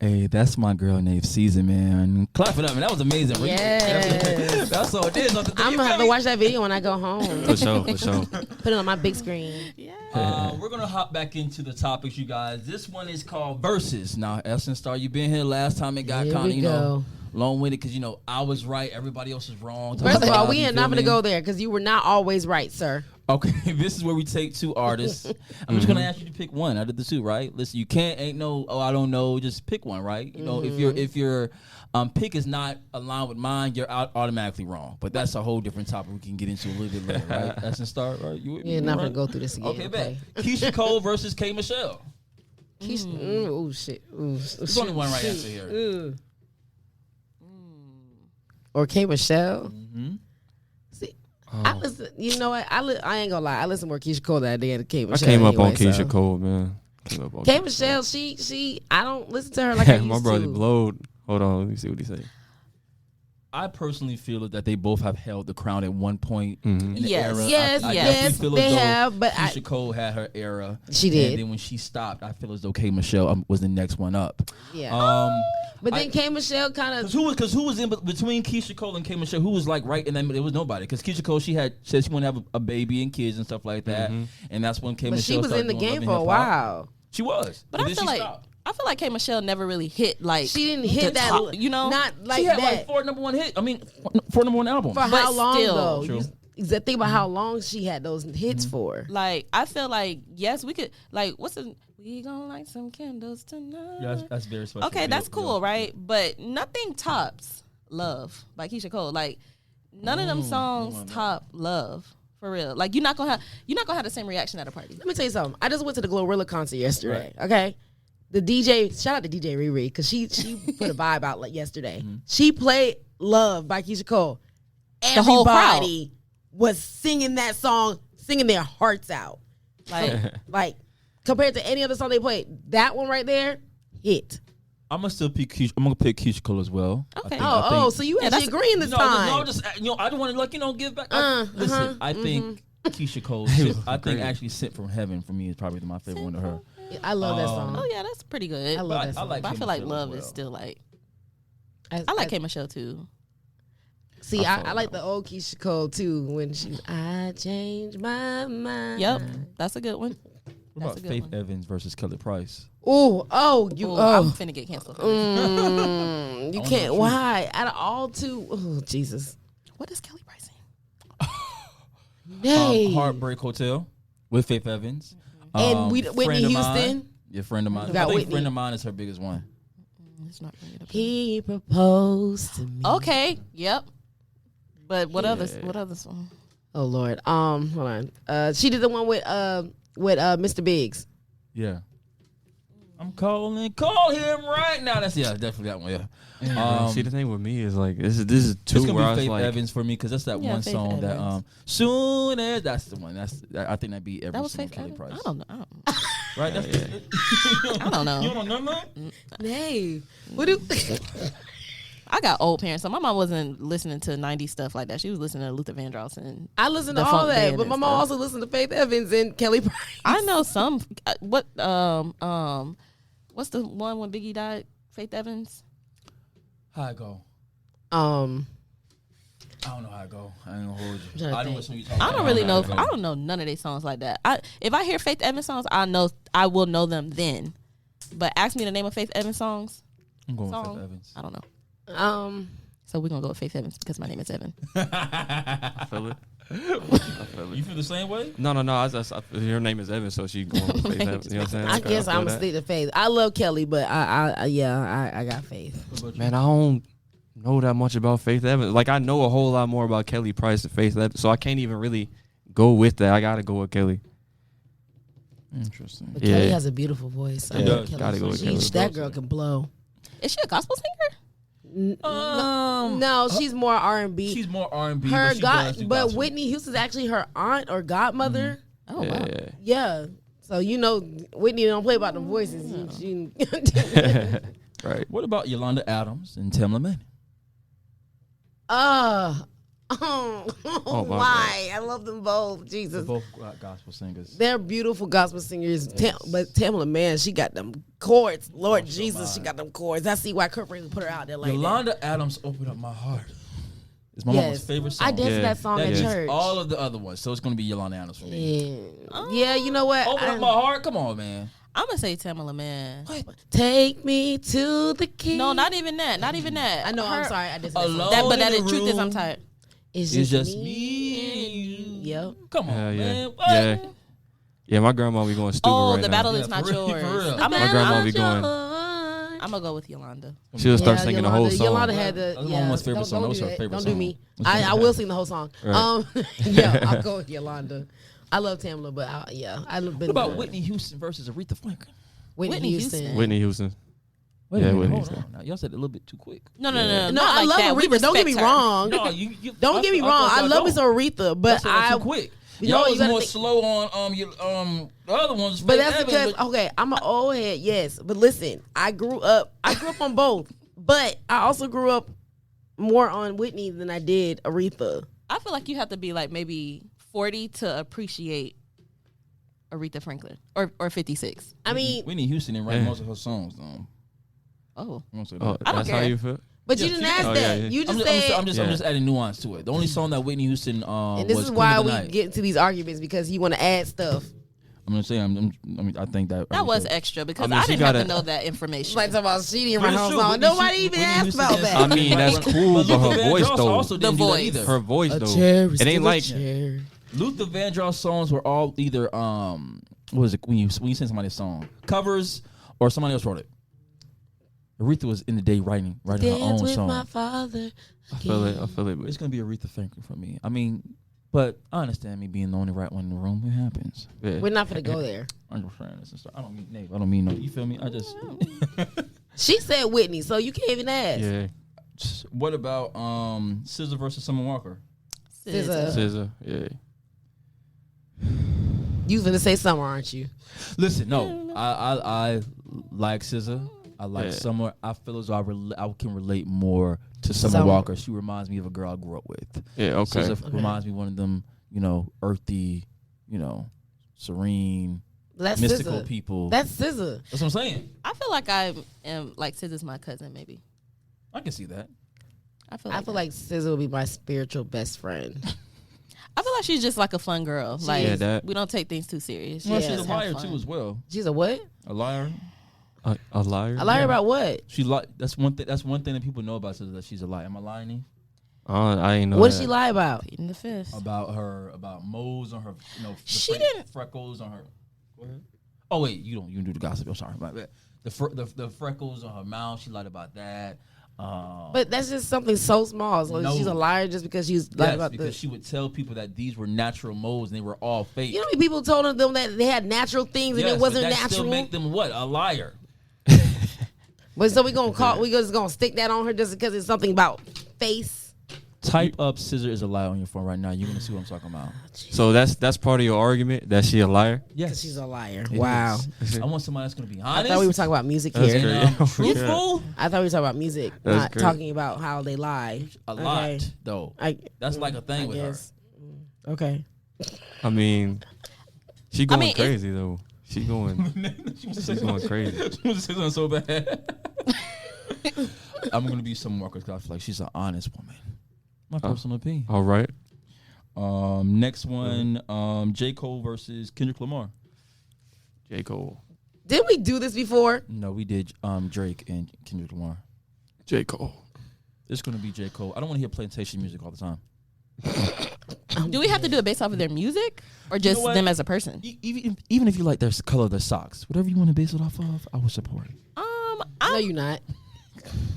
Hey, that's my girl named Season, man. Clap it up, man. That was amazing. Yes. That's all it is. I'm gonna have to watch that video when I go home. For sure, for sure. Put it on my big screen. We're gonna hop back into the topics, you guys. This one is called Versus. Now, SZN Star, you've been here last time. It got Here kind we of, go. long-winded because I was right, everybody else is wrong. First of all, we You are feel not gonna me? go there because you were not always right, sir. Okay, this is where we take two artists. I'm just gonna ask you to pick one out of the two, right? Listen, you ain't no, I don't know, just pick one, right? If your pick is not aligned with mine, you're automatically wrong. But that's a whole different topic we can get into a little bit later, right? That's in start, right? You with me, You're not gonna right? go through this again. Okay, bet. Keisha Cole versus K Michelle. Oh shit. Ooh, There's only one right answer here. Ooh. Or K Michelle. See, I listen. You know what? I ain't gonna lie. I listened more Keisha Cole that day than K I Michelle. came up on anyway, Keisha so. Cole, man. Came up on K Keisha Michelle, she. I don't listen to her like I used My brother to. blowed. Hold on, let me see what he say. I personally feel that they both have held the crown at one point in the Yes. era. Yes, I yes, definitely feel they as though have, but Keisha Cole had her era. She did. And then when she stopped, I feel as though K Michelle was the next one up. Yeah. But then K Michelle kind of. Because who was in between Keisha Cole and K Michelle? Who was like right in that? There was nobody. Because Keisha Cole, she said she wanted to have a baby and kids and stuff like that, and that's when K But Michelle. she was started in the doing game Love for a and Hip Hop. while. She was, But I then feel she like stopped. K Michelle never really hit like She didn't hit that. top, Not like She had that. like four number one albums. For how long still. though? True. Think about how long she had those hits for. Like I feel like yes, we could like we gonna light some candles tonight. Yeah, that's very special. Okay, that's cool, right? But nothing tops Love by Keisha Cole. Like none of them songs top Love. For real. Like you're not gonna have the same reaction at a party. Let me tell you something. I just went to the Glorilla concert yesterday. Okay, the DJ. Shout out to DJ Riri because she put a vibe out like yesterday. She played "Love" by Keisha Cole. The whole crowd. Everybody was singing that song, singing their hearts out. Like compared to any other song they played, that one right there hit. I'm gonna still pick Keisha. I'm gonna pick Keisha Cole as well. Okay. I think- So you actually that's- agreeing this time? just I don't want to give back. Listen, I think Keisha Cole. I think actually "Sent from Heaven" for me is probably my favorite one of her. I love that song. Oh yeah, that's pretty good. I love that I song. like But I K feel like Michelle as Love well. is still like I like K Michelle too. See, I like the old Keisha Cole too when she's I changed my mind. Yep, that's a good one. What about a good Faith one. Evans versus Kelly Price? Ooh, Ooh, I'm finna get canceled. For this. you can't. Why? Out of all two, oh Jesus, What is Kelly Price in? hey, Heartbreak Hotel with Faith Evans. and Whitney Friend of Mine. Houston. Your friend of mine. Got I think Whitney. Friend of Mine is her biggest one. It's not bringing it up. He proposed to me. Okay. Yep. But what other song? Oh Lord. Hold on. She did the one with Mr. Biggs. Yeah. I'm calling, call him right now. That's definitely that one. Yeah. See, the thing with me is like this is It's two gonna where I be was Faith like, Evans for me because that's that Yeah, one Faith song that Evans. soon as that's the one. I think that beat every That was single Faith Kelly Evans? Price. I don't know. Right? That's I don't know. You don't know that? Hey, what do? I got old parents, so my mom wasn't listening to 90s stuff like that. She was listening to Luther Vandross and I listen to The all funk that, band but and my mom stuff. also listened to Faith Evans and Kelly Price. I know some. What's the one when Biggie died? Faith Evans. How I go? I don't know how I go. I ain't gonna hold you. trying to I know think. what song you talking I about. don't really know. how I don't know none of their songs like that. If I hear Faith Evans songs, I will know them then. But ask me the name of Faith Evans songs. I'm going with Song. Faith Evans. I don't know. So we're gonna go with Faith Evans because my name is Evan. I feel it. You feel the same way? No. Her name is Evan, so she going with Faith Evans. You know what I'm saying? I guess feel I'm gonna that. stick to Faith. I love Kelly, but I got Faith. What about you? Man, I don't know that much about Faith Evans. Like, I know a whole lot more about Kelly Price than Faith Evans, so I can't even really go with that. I gotta go with Kelly. Interesting. But Yeah. Kelly has a beautiful voice. I Yeah, love Kelly. gotta go with She- Kelly. That girl can blow. Is she a gospel singer? No, she's more R&B. She's more R&B. Her but she does do but gospel. Whitney Houston's actually her aunt or godmother. Oh wow. Yeah. Yeah. So Whitney don't play about the voices. She Right. What about Yolanda Adams and Tamla Manning? oh, my why? I love them both. They're Jesus. both gospel singers. They're beautiful gospel singers. But Tamla, man, she got them chords. Lord Jesus, she got them chords. I see why Kurt Franklin put her out there like that. Yolanda Adams opened up my heart. It's my mama's favorite song. I danced to Yeah. that song That at is church. all of the other ones, so it's gonna be Yolanda Adams for me. Yeah, you know what? Open up my heart, come on, man. I'm gonna say Tamala Man. Take me to the king. No, not even that. Not even that. I know. I'm Her- sorry. I did Alone That, but in the the truth is, I'm room. tired. It's It's just, just me and you. Yep. Come on, Hell yeah. man. What? Yeah. Yeah, my grandma be going stupid Oh, right the now. battle Yeah, is not for real, yours. for real. I'm My grandma be going. gonna go with Yolanda. She'll start singing the whole Yolanda, song. Yolanda had the. That's my Yeah, mama's favorite song. That Don't was do her that. favorite Don't do song. me. I will sing the whole song. Right. Yeah, I'll go with Yolanda. I love Tamla, but I've been. What about Whitney Houston versus Aretha Franklin? Whitney Houston. Whitney Houston. Wait Yeah, a minute, Whitney hold Houston. on. Now, y'all said it a little bit too quick. No, No, not I like love that. We Aretha. Don't get me respect her. wrong. No, you Don't get me wrong. I love me some Aretha, but I too quick. You know, Y'all you was gotta more think- slow on the other ones. But Faith that's Evans, because but- okay, I'm an old head, yes. But listen, I grew up on both. But I also grew up more on Whitney than I did Aretha. I feel like you have to be like maybe 40 to appreciate Aretha Franklin or 56. I mean, Whitney Houston didn't write Yeah. most of her songs though. Oh, I'm gonna say Oh, that. I don't that's how care. you feel? but Yeah, you didn't she- ask Oh, that. yeah, yeah. You I'm just just, said, I'm just adding nuance to it. The only song that Whitney Houston and this was is why Queen of we the Night. get into these arguments because you want to add stuff. I'm gonna say I think that that was extra because I mean, I she didn't have to gotta- know that information. Like talking about she didn't But write it's her true. song. Whitney Nobody Houston- even Whitney asked Houston about is- that. I mean, that's cool, but Luther her voice Vandross though. also The didn't do that voice. either. Her voice A though. chair is It ain't still a like chair. Luther Vandross songs were all either what was it when you sing somebody's song covers or somebody else wrote it. Aretha was in the day writing her Dance own with song. my father. I feel it. But It's gonna be Aretha Franklin for me. I mean, but I understand me being the only right one in the room. It happens. yeah. We're not gonna go there. I'm just saying this and stuff. I don't mean Nate. I don't mean no. You feel me? I just. She said Whitney, so you can't even ask. Yeah. What about SZA versus Summer Walker? SZA. SZA. Yeah. You was gonna say Summer, aren't you? Listen, no, I like SZA. I like Yeah. Summer. I feel as though I can relate more to Summer Summer. Walker. She reminds me of a girl I grew up with. Yeah. Okay. SZA reminds me of one of them, earthy, serene, That's mystical SZA. people. That's SZA. That's what I'm saying. I feel like I am like SZA's my cousin. Maybe I can see that. I feel I feel like SZA would be my spiritual best friend. I feel like she's just like a fun girl. Like is. Yeah, that- we don't take things too serious. Well, Yeah. she's a Just have liar fun. too, as well. She's a what? A liar. A liar. A liar about what? She That's one thing. That's one thing that people know about SZA, that she's a liar. Am I lying? I ain't know. What did that. she lie about? In the fifth. About moles on her, the She didn't- freckles on her. Go ahead. Oh wait, you don't do the gossip. I'm sorry, my bad. The freckles on her mouth. She lied about that. But that's just something so small. So No. she's a liar just because she's lied Yes, about because this. she would tell people that these were natural moles and they were all fake. You know how many people told them that they had natural things and Yes, it wasn't but that natural? Still make them what? A liar. But so we just gonna stick that on her just because it's something about face. Type up "scissor is a liar" on your phone right now. You're gonna see what I'm talking about. So that's part of your argument that she a liar. Yes, She's a liar. it Wow. is. I want somebody that's gonna be I honest. thought we were talking about music That's here. great. and, Yeah. truthful. I thought we were talking about music, That's not great. talking about how they lie. A Okay. lot though. That's like a thing I with guess. Okay. I mean, she going mean, crazy though. She going. her. She's going crazy. She was saying so bad. I'm gonna be some Walker because I feel like she's an honest woman. My personal opinion. All right. Next one, J. Cole versus Kendrick Lamar. J. Cole. Didn't we do this before? No, we did Drake and Kendrick Lamar. J. Cole. It's gonna be J. Cole. I don't want to hear plantation music all the time. Do we have to do it based off of their music or just what? them as a person? Even if you like their color of their socks, whatever you want to base it off of, I will support it. No, you're not.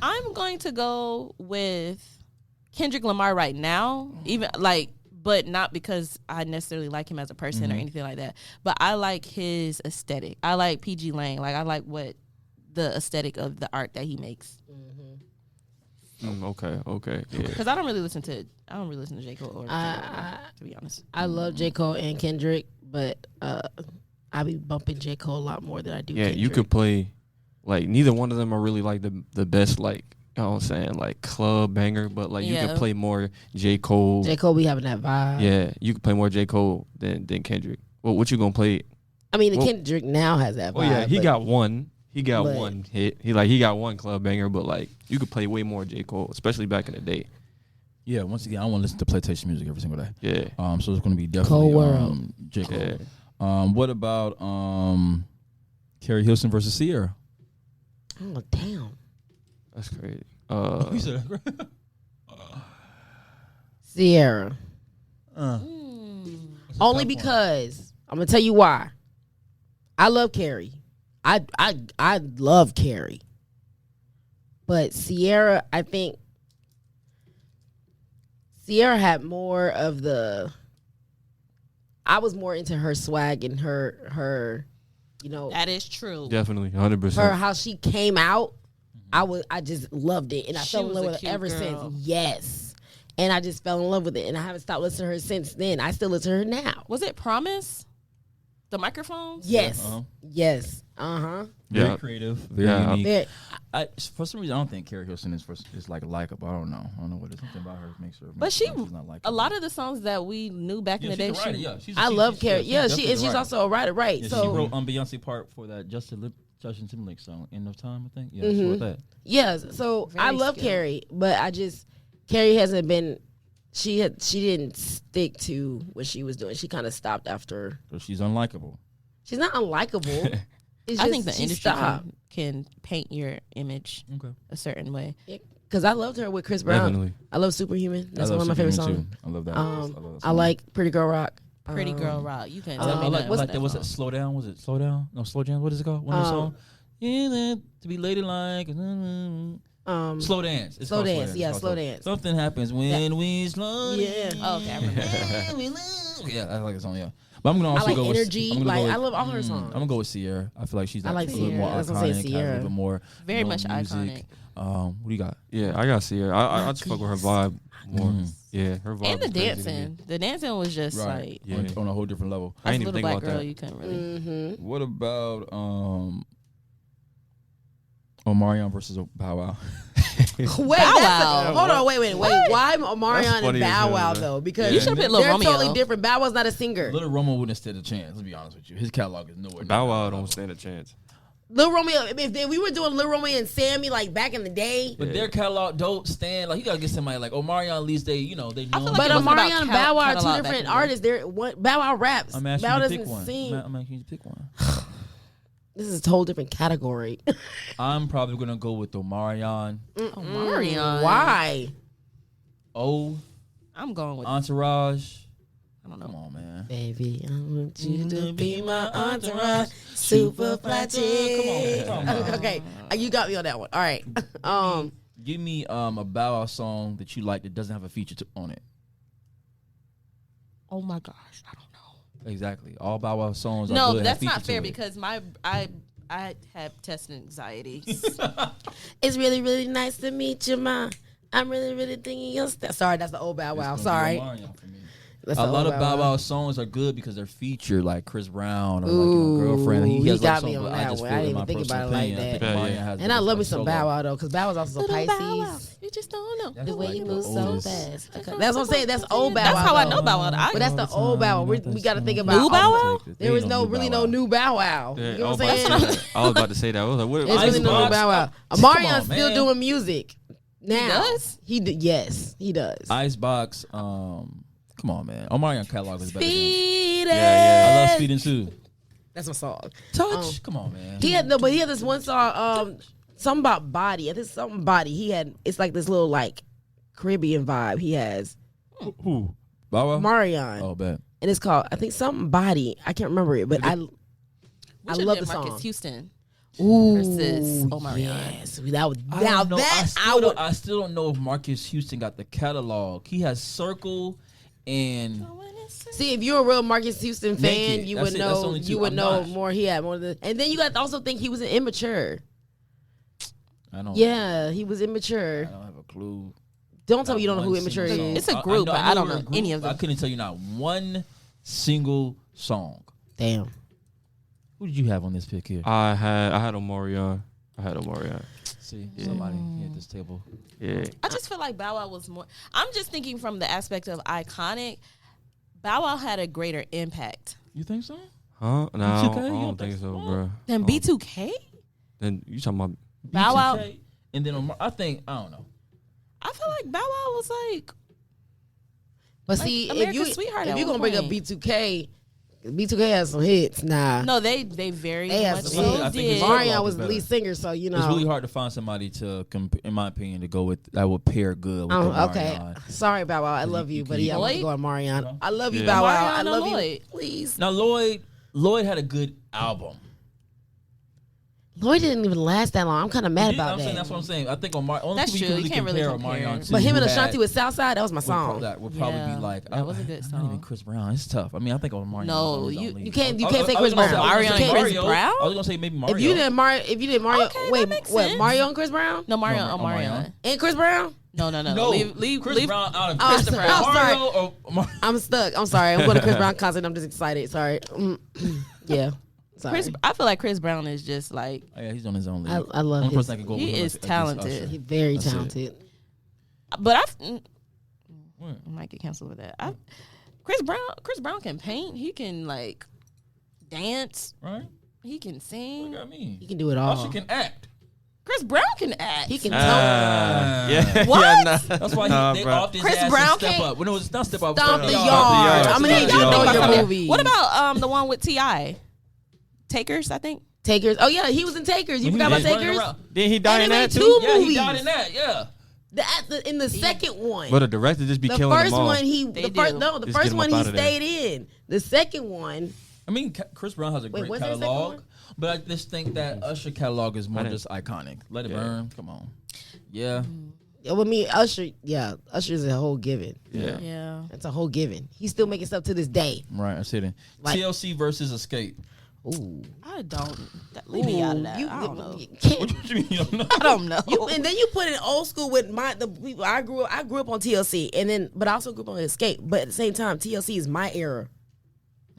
I'm going to go with Kendrick Lamar right now, but not because I necessarily like him as a person or anything like that. But I like his aesthetic. I like PG Lane. Like I like what the aesthetic of the art that he makes. Okay. Yeah. Because I don't really listen to J. Cole or to be honest. I love J. Cole and Kendrick, but I be bumping J. Cole a lot more than I do. Yeah, Kendrick. you could play like neither one of them are really like the best like you know what I'm saying like club banger, but like you could play more J. Cole. J. Cole be having that vibe. Yeah, you could play more J. Cole than Kendrick. Well, what you gonna play? I mean, the Kendrick now has that vibe. Oh yeah, he but got one. He got one hit. He got one club banger, but like you could play way more J. Cole, especially back in the day. Yeah, once again, I want to listen to plantation music every single day. Yeah. So it's gonna be definitely Cole World. J. Cole. Yeah. What about Carrie Hilson versus Sierra? Oh damn. That's crazy. You said that. Sierra. Only because I'm gonna tell you why. I love Carrie. I love Carrie. But Sierra, I think Sierra had more of the. I was more into her swag and her, you know. That is true. Definitely, 100%. Her how she came out. I just loved it, and I She fell in was love a with her cute ever girl. since. Yes, and I just fell in love with it, and I haven't stopped listening to her since then. I still listen to her now. Was it Promise? The microphones? Yes, Uh-huh. yes, Very Yeah. creative, very Yeah. unique. For some reason, I don't think Carrie Hilson is like likable. I don't know what it is. Something about her makes her. But she's not likable. a lot of the songs that we knew back in the day, she's a writer, yeah. I love Carrie. Yeah, she's also a writer, right? Yeah, so she wrote Beyonce part for that Justin Timberlake song, "End of Time." I think. Yeah, she wrote that. yes, so Very I love skilled. Carrie, but Carrie hasn't been. She didn't stick to what she was doing. She kind of stopped after. So she's unlikable. She's not unlikable. It's I just think the she industry stopped. can paint your image Okay. a certain way. Because I loved her with Chris Brown. Definitely. I love Superhuman. That's I one love of my favorite Superhuman, songs. too. I love that. I song. like Pretty Girl Rock. Pretty Girl Rock. You can I tell me like nothing that. about Was it song. Slow Down? Was it Slow Down? No, Slow Down. What is it called? One of the song. Yeah, to be ladylike. Slow dance. It's Slow called Dance. Yeah, It's called Slow Dance. Something happens when we slow. Yeah. Oh, okay, I remember. Yeah, I like the song. Yeah, but I'm gonna also I like go Energy. with. I'm gonna go with, I love all her songs. I'm gonna go with Sierra. I feel like she's I like a little more Sierra. That's what I'm saying, iconic. Has a Sierra. little bit more. Very much music. iconic. What do you got? Yeah, I got Sierra. I just fuck with her vibe more. Yeah, her vibe. And the is crazy to me. dancing. The dancing was just like, Yeah. On a whole different level. I as ain't a even little think black about girl, that. you couldn't really. What about Omarion versus Bow Wow? Wait, Wow. hold on, wait. Why Omarion and funny as Bow hell, Wow man. though? Because You should've put Lil they're Romeo. totally different. Bow Wow's not a singer. Little Romo wouldn't stand a chance. Let's be honest with you. His catalog is nowhere. Bow near Wow that don't level. stand a chance. Lil Romeo, if we were doing Lil Romeo and Sammy like back in the day, But their catalog don't stand. Like you gotta get somebody like Omarion. At least they know. I feel know. like but it wasn't about Omarion and Bow Wow are catalog two back in different the day. artists. They're what Bow Wow raps. I'm asking Bow you to doesn't pick one. sing. I'm asking you to pick one. This is a whole different category. I'm probably gonna go with Omarion. Omarion. Why? I'm going with. Entourage. I don't Come know. on, man. Baby, I want you to be my entourage, super fly chick. Come on. Okay, you got me on that one. All right. Give me a Bow Wow song that you like that doesn't have a feature on it. Oh my gosh, I don't know. Exactly. All Bow Wow songs. are No, good, have that's not feature to fair it. because I have testing anxiety. It's really, really nice to meet you, ma. I'm really, really thinking your style. Sorry, that's the old Bow Wow. It's Sorry. gonna be Omarion for me. That's A the lot old of Bow Wow songs are good because they're featured, like Chris Brown or like Ooh, Girlfriend. he has got like me songs, on but that just one. feel I didn't in my even think personal about it like opinion, I think that. Omarion Yeah. has the And I best, love me like, some solo. Bow Wow though, because Bow Wow's also Little Bow Wow. Pisces. You just don't know. That's The way like you the move so oldest. fast. Okay. That's what I'm saying. That's old Bow Wow. That's how I though. know Bow Wow. But that's the old Bow Wow. We got to think about New Bow Wow? There was no really no new Bow Wow. Yeah, You know I was what I'm about to saying? say that. I was about to say that. I was like, what? There's Ice really no new Box. Bow Wow. Come on, Omarion's still man. doing music now. does? Yes, he does. Icebox. Come on, man. Omarion catalog is better. Speed Yeah, I love Speeding too. That's my song. Touch. Come on, man. He had this one song, something about body. I think something body. It's like this little like Caribbean vibe. He has Who? Bow Wow? Marion. Oh, bad. And it's called, I think, something body. I can't remember it, but I love the song. Marcus Houston Ooh, versus Omarion. yes. That was, I now don't know. that I still don't know if Marcus Houston got the catalog. He has Circle and see, if you're a real Marcus Houston fan, Naked. you That's would it. That's know. only two. You would I'm know not. more. He had more than, and then you got to also think he was an immature. I don't. Yeah, he was immature. I don't have a clue. Don't tell me you don't know who One immature single is. song. It's a group, but I don't we're a know group. any of them. I couldn't tell you not one single song. Damn. Who did you have on this pick here? I had Omarion. See, somebody here at this table. Yeah. I just feel like Bow Wow was more. I'm just thinking from the aspect of iconic. Bow Wow had a greater impact You think so? Huh? No, B2K? I You don't don't think think so, so? bro. than B2K. Then you talking about? Bow Wow. B2K, and then I think I don't know. I feel like Bow Wow was like. But Like see, America's Sweetheart if at you one gonna bring up point. B2K, B2K has some hits. Nah, No, they very They had much some so hits. I think did. it's Marion was is the better. lead singer, so you know. It's really hard to find somebody to, in my opinion, to go with that would pair good with Okay, Marion. sorry, Bow Wow. I love you, but yeah, I'm gonna Lloyd? go on Marion. Huh? I love you, Yeah. Bow Wow. I Marion or love you. Lloyd? Please, Now Lloyd had a good album. Lloyd didn't even last that long. I'm kind of mad about I'm saying that. that's what I'm saying. I think on only That's people true. you You can can't really compare compare. Marion to. But him who and had- Ashanti with Southside, that was my would song. That would probably Yeah, be like that was a good Not even song. Chris Brown. It's tough. I mean, I think on Marion. No, was on his you- own league. you can't- you I- can't I- say I was Chris gonna Brown. say- I was Marion gonna say and Chris Mario. Brown? I was gonna say maybe Mario. If you did Mario, Okay, that makes sense. Mario and Chris Brown No, Mario No, on Marion. Marion. and Chris Brown. No. No, Leave Chris Brown out of Oh, Christopher. I'm sorry. Mario or I'm stuck. I'm sorry. I'm going to Chris Brown concert. I'm just excited. Sorry. Yeah. Sorry. I feel like Chris Brown is just like Oh, yeah, he's on his own league. I love Only his. person I can go He with is against talented. Usher. He's very That's it. talented. But What? I might get canceled with that. Chris Brown can paint. He can like dance. Right? He can What sing. that mean? He can do it all. Usher can act. Chris Brown can act. He can Yeah. What? Yeah, nah. That's why Nah, they bro. off his Chris ass Brown and step can't up. When it was not step up, stomp the yard. yard. yard. I'm gonna need Stomp y'all the to know yard. your movie. What about the one with T.I.? Takers, I think. Takers? Oh yeah, he was in Takers. You When he forgot about was running Takers? around. Didn't he die in And he that made too? two Yeah, he movies. died in that. Yeah. In the second one. But the director just be The killing first them all. one They do. Just get first him one up he outta there. stayed in. The second one, I mean, Chris Brown has a Wait, great what's that second catalog, one? but I just think that Usher catalog is more I didn't- just iconic. Let It Yeah. Burn. Come on. Yeah. with me, Usher's a whole given. Yeah. Yeah. That's a whole given. He's still making stuff to this day. Right. I see it. Like- TLC versus Escape. Ooh. I don't. Leave me out of that. You, I don't know. you can't. What you mean you don't know? I don't know. And then you put it old school with the people I grew up on TLC, and then but I also grew up on Escape. But at the same time, TLC is my era.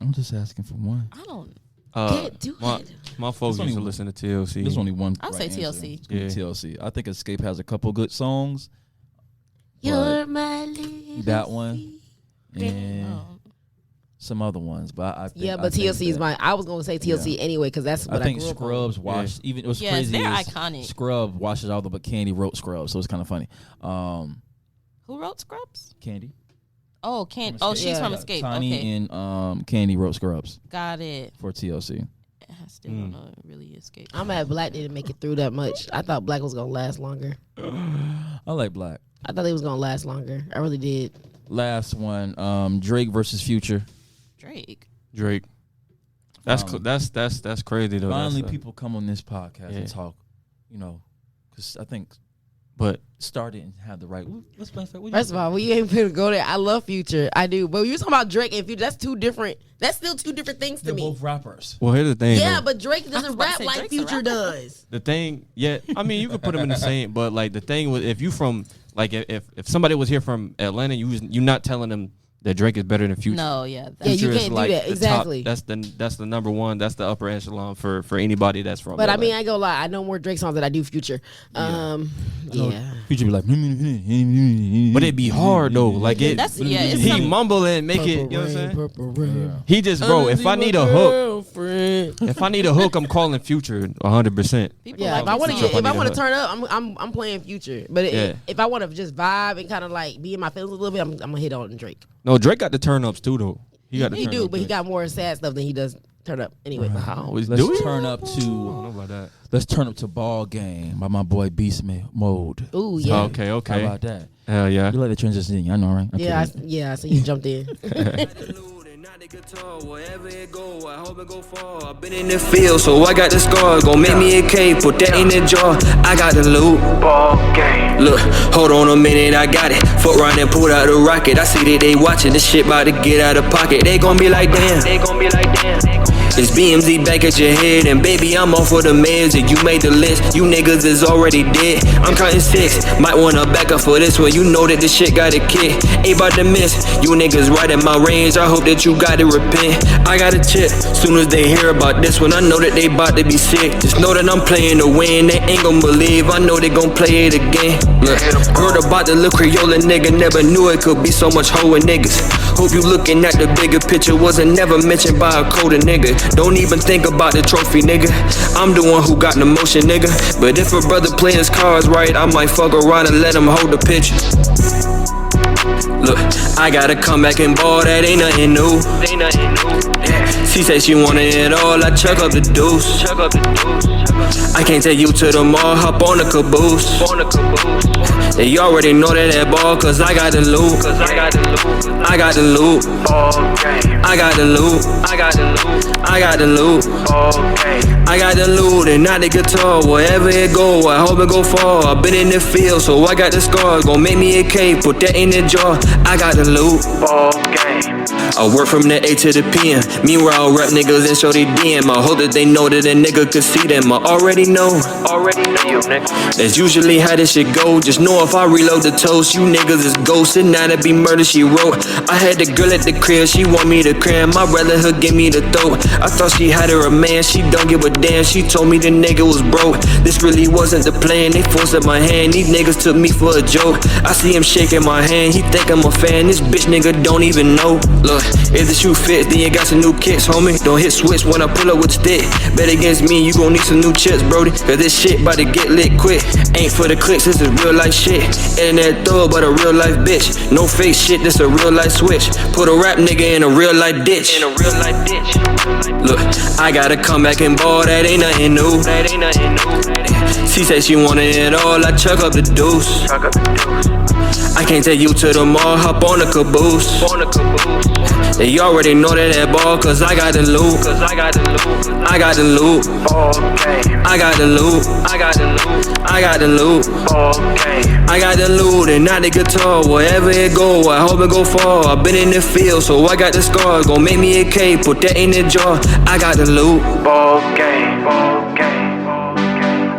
I'm just asking for one. I don't. Can't do it. My folks There's used to only- listen to TLC. There's only one. I'll say TLC. It's gonna be Yeah. TLC. I think Escape has a couple good songs. You're my little That one and Oh. some other ones, but I think, Yeah, but TLC is my. I was gonna say TLC anyway because that's what I think grew up on. Scrubs washed. Even it was Yes, crazy. they're is iconic. Scrub washes all the, but Candy wrote Scrubs, so it's kind of funny. Who wrote Scrubs? Candy. Oh, she's Yeah. from Yeah, Escape. Tiny Okay, and Candy wrote Scrubs got it. for TLC. I still don't know. It really Escape. I'm mad Black didn't make it through that much. I thought Black was gonna last longer. I like Black. I thought it was gonna last longer. I really did. Last one, Drake versus Future. Drake. Drake. That's Um, that's crazy though. Finally, That's, people come on this podcast Yeah. and talk. Because I think But Star didn't have the right. Let's play. First of all, we ain't finna go there. I love Future. I do. But you talking about Drake and Future, that's two different. That's still two different things to they're me. both rappers. well, here's the thing. Yeah, though. but Drake was doesn't about to rap say like Drake's a Future rapper. does. The thing, yeah, I mean, you could put them in the same, but like the thing with if you from like if somebody was here from Atlanta, you're not telling them that Drake is better than Future. No, yeah. Yeah, you Future is can't do like that. the Exactly. Top, that's the number one. That's the upper echelon for anybody that's from. But I LA. mean, I ain't gonna lie. I know more Drake songs than I do Future. Yeah. Future be like, but it'd be hard though. Like it, That's- yeah, it's he some- mumble and make it. You know what I'm saying? He just bro. If I need a hook, I'm calling Future 100%. People Yeah, like if I his want to songs. if I need want a to turn up, I'm playing Future. But Yeah. if I want to just vibe and kind of like be in my feelings a little bit, I'm gonna hit on Drake. No, Drake got the turn ups too though. He got the He turn do, ups, but he Drake. got more sad stuff than he does Turn up. Anyway. I always Let's do it. turn up I don't know to about that. let's turn up to Ball Game by my boy Beast Mode. Ooh, yeah. Okay, How okay. about that? Hell yeah. You like the transition? I know, right? Yeah, I see you jumped in. Wherever it go, I hope it go far. I've been in the field, so I got the scars. Gon' make me a cake, put that in the jar. I got the loot. Ball game. Look, hold on a minute, I got it. Foot round and pulled out the rocket. I see that they watching this shit about to get out of pocket. They gon' be like, damn. They gon' be like, damn. It's BMZ back at your head, and baby, I'm off for the meds. And you made the list, you niggas is already dead. I'm counting 6, might wanna back up for this one. You know that this shit got a kick, ain't about to miss. You niggas right in my range, I hope that you gotta repent. I got a chip, soon as they hear about this one, I know that they bout to be sick. Just know that I'm playing to win, they ain't gon' believe, I know they gon' play it again. Look, heard about the little Creola nigga, never knew it could be so much hoe in niggas. Hope you looking at the bigger picture, wasn't never mentioned by a colder nigga. Don't even think about the trophy, nigga. I'm the one who got the motion, nigga. But if a brother play his cards right, I might fuck around and let him hold the picture. Look, I gotta come back and ball, that ain't nothing new. She say she wanted it all, I chuck up the deuce. I can't take you to the mall, hop on the caboose. They already know that ball, cause I got the loot. I got the loot. I got the loot. I got the loot. I got the loot and not the guitar. Wherever it go, I hope it go far. I've been in the field, so I got the scars. Gon' make me a cake, put that in the jar. I got the loot. I work from the A to the PM. Meanwhile, rap niggas and show they DM. I hope that they know that a nigga could see them. I already know. That's usually how this shit go. Just know if I reload the toast, you niggas is ghosts. And now that be murder, she wrote. I had the girl at the crib, she want me to cram. My brother her give me the throat. I thought she had her a man, she don't give a damn. She told me the nigga was broke. This really wasn't the plan. They forced up my hand. These niggas took me for a joke. I see him shaking my hand. He think I'm a fan. This bitch nigga don't even know. Look, if the shoe fits, then you got some new kicks, homie. Don't hit switch when I pull up with the stick. Bet against me, you gon' need some new chips, brody. Cause this shit bout to get lit quick. Ain't for the clicks, this is real life shit. Internet throw, but a real life bitch. No fake shit, this a real life switch. Put a rap nigga in a real life ditch. Look, I gotta come back and ball, that ain't nothing new. She said she wanted it all, I chuck up the deuce. I can't take you to the mall, hop on the caboose. They already know that ball, cause I got the loot. I got the loot. I got the loot. I got the loot. I got the loot and not the guitar. Wherever it go, I hope it go far. I've been in the field, so I got the scars. Gon' make me a cake, put that in the jar. I got the loot.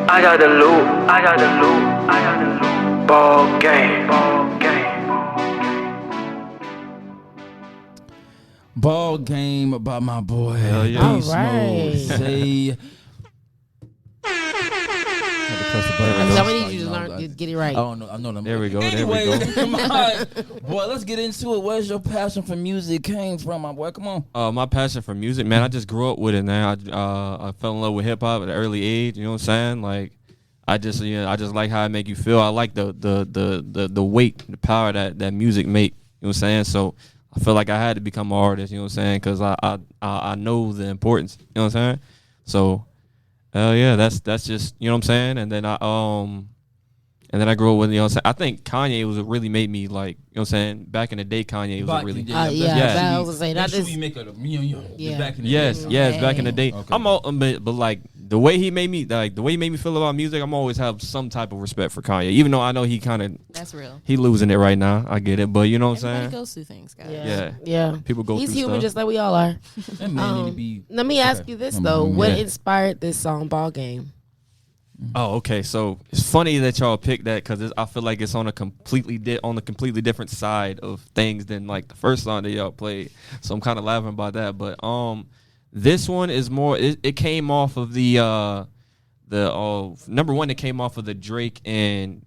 I got the loot. I got the loot. I got the loot. Ball game. Ball Game by my boy. Hell yeah. Beast All right. Mode. Say. So we need you to learn to get it right. Oh no, I know them. There we go. Anyway, There we go. boy, let's get into it. Where's your passion for music came from, my boy? Come on. My passion for music, man, I just grew up with it, man. I fell in love with hip hop at an early age. You know what I'm saying? Like, I just like how it make you feel. I like the weight, the power that music make. You know what I'm saying? So I feel like I had to become an artist. You know what I'm saying? Because I know the importance. You know what I'm saying? So, yeah, that's just, you know what I'm saying. And then I grew up with, you know what I'm saying. I think Kanye was what really made me, like, you know what I'm saying. Back in the day, Kanye was what really. Yeah, I was gonna say that is. Yeah. Back in the Yes, day. back in the day. Okay. I'm all, but like the way he made me feel about music, I'm always have some type of respect for Kanye, even though I know he kind of That's real. he losing it right now. I get it, but you know what I'm Everybody saying. goes through things, guys. Yeah. People go He's through human stuff. just like we all are. That man need to be. Let me ask you this though: what inspired this song "Ball Game"? Oh, okay. So it's funny that y'all picked that because I feel like it's on a completely different side of things than like the first song that y'all played. So I'm kind of laughing about that. But this one is more. It came off of the number one. It came off of the Drake and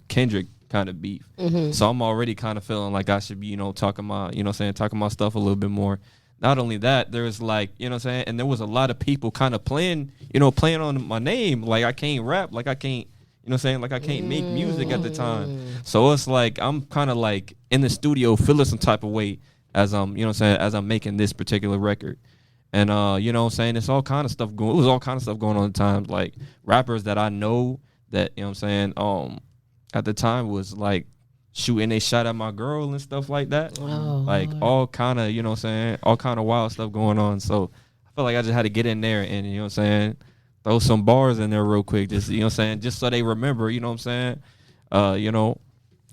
Kendrick kind of beef. Mm-hmm. So I'm already kind of feeling like I should be talking my stuff a little bit more. Not only that, there's like, you know what I'm saying? And there was a lot of people kind of playing on my name. Like I can't rap, like I can't, you know what I'm saying? Like I can't make music at the time. So it's like, I'm kind of like in the studio feeling some type of way as I'm, you know what I'm saying? As I'm making this particular record. And you know what I'm saying, it's all kind of stuff going. It was all kind of stuff going on at times. Like rappers that I know that, you know what I'm saying, at the time was like shooting a shot at my girl and stuff like that. Oh, like all kind of, you know what I'm saying, all kind of wild stuff going on. So I feel like I just had to get in there and, you know what I'm saying, throw some bars in there real quick, just, you know what I'm saying, just so they remember, you know what I'm saying. You know,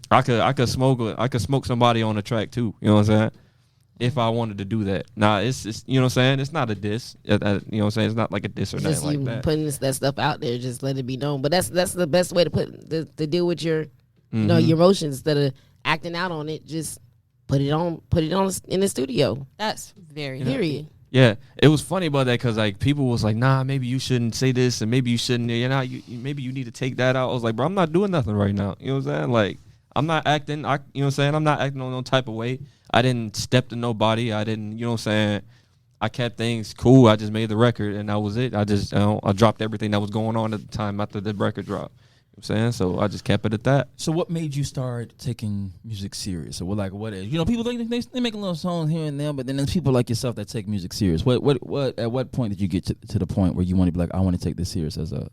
I could smoke somebody on the track too, you know what I'm saying, if I wanted to do that. Nah, it's you know what I'm saying, it's not a diss. You know what I'm saying, it's not like a diss or nothing like that. Putting that stuff out there, just let it be known. But that's the best way to deal with your you know, your emotions. Instead of acting out on it, just put it on in the studio. That's very Period. Yeah, it was funny about that because like people was like, nah, maybe you shouldn't say this and maybe you shouldn't, you know, maybe you need to take that out. I was like, bro, I'm not doing nothing right now. You know what I'm saying? Like, I'm not acting. You know what I'm saying? I'm not acting on no type of way. I didn't step to nobody. I didn't, you know what I'm saying? I kept things cool. I just made the record and that was it. I just, I dropped everything that was going on at the time after the record drop. You know what I'm saying? So I just kept it at that. So what made you start taking music serious? Or what is, you know, people think they make little songs here and there, but then there's people like yourself that take music serious. What at what point did you get to the point where you want to be like, I want to take this serious as a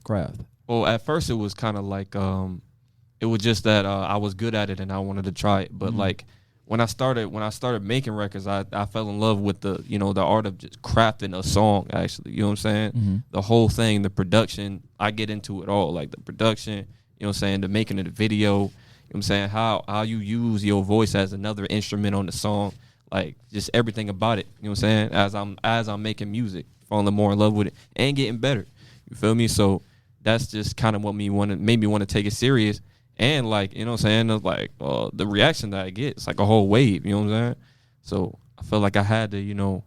craft? Well, at first it was kind of like it was just that I was good at it and I wanted to try it. But like when I started making records, I fell in love with the, you know, the art of just crafting a song, actually. You know what I'm saying? The whole thing, the production, I get into it all. Like the production, you know what I'm saying, the making of the video, you know what I'm saying, how you use your voice as another instrument on the song, like just everything about it, you know what I'm saying, as I'm making music, falling more in love with it and getting better. You feel me? So that's just kind of what made me want to take it serious. And like, you know what I'm saying, it's like the reaction that I get, it's like a whole wave, you know what I'm saying? So I feel like I had to, you know,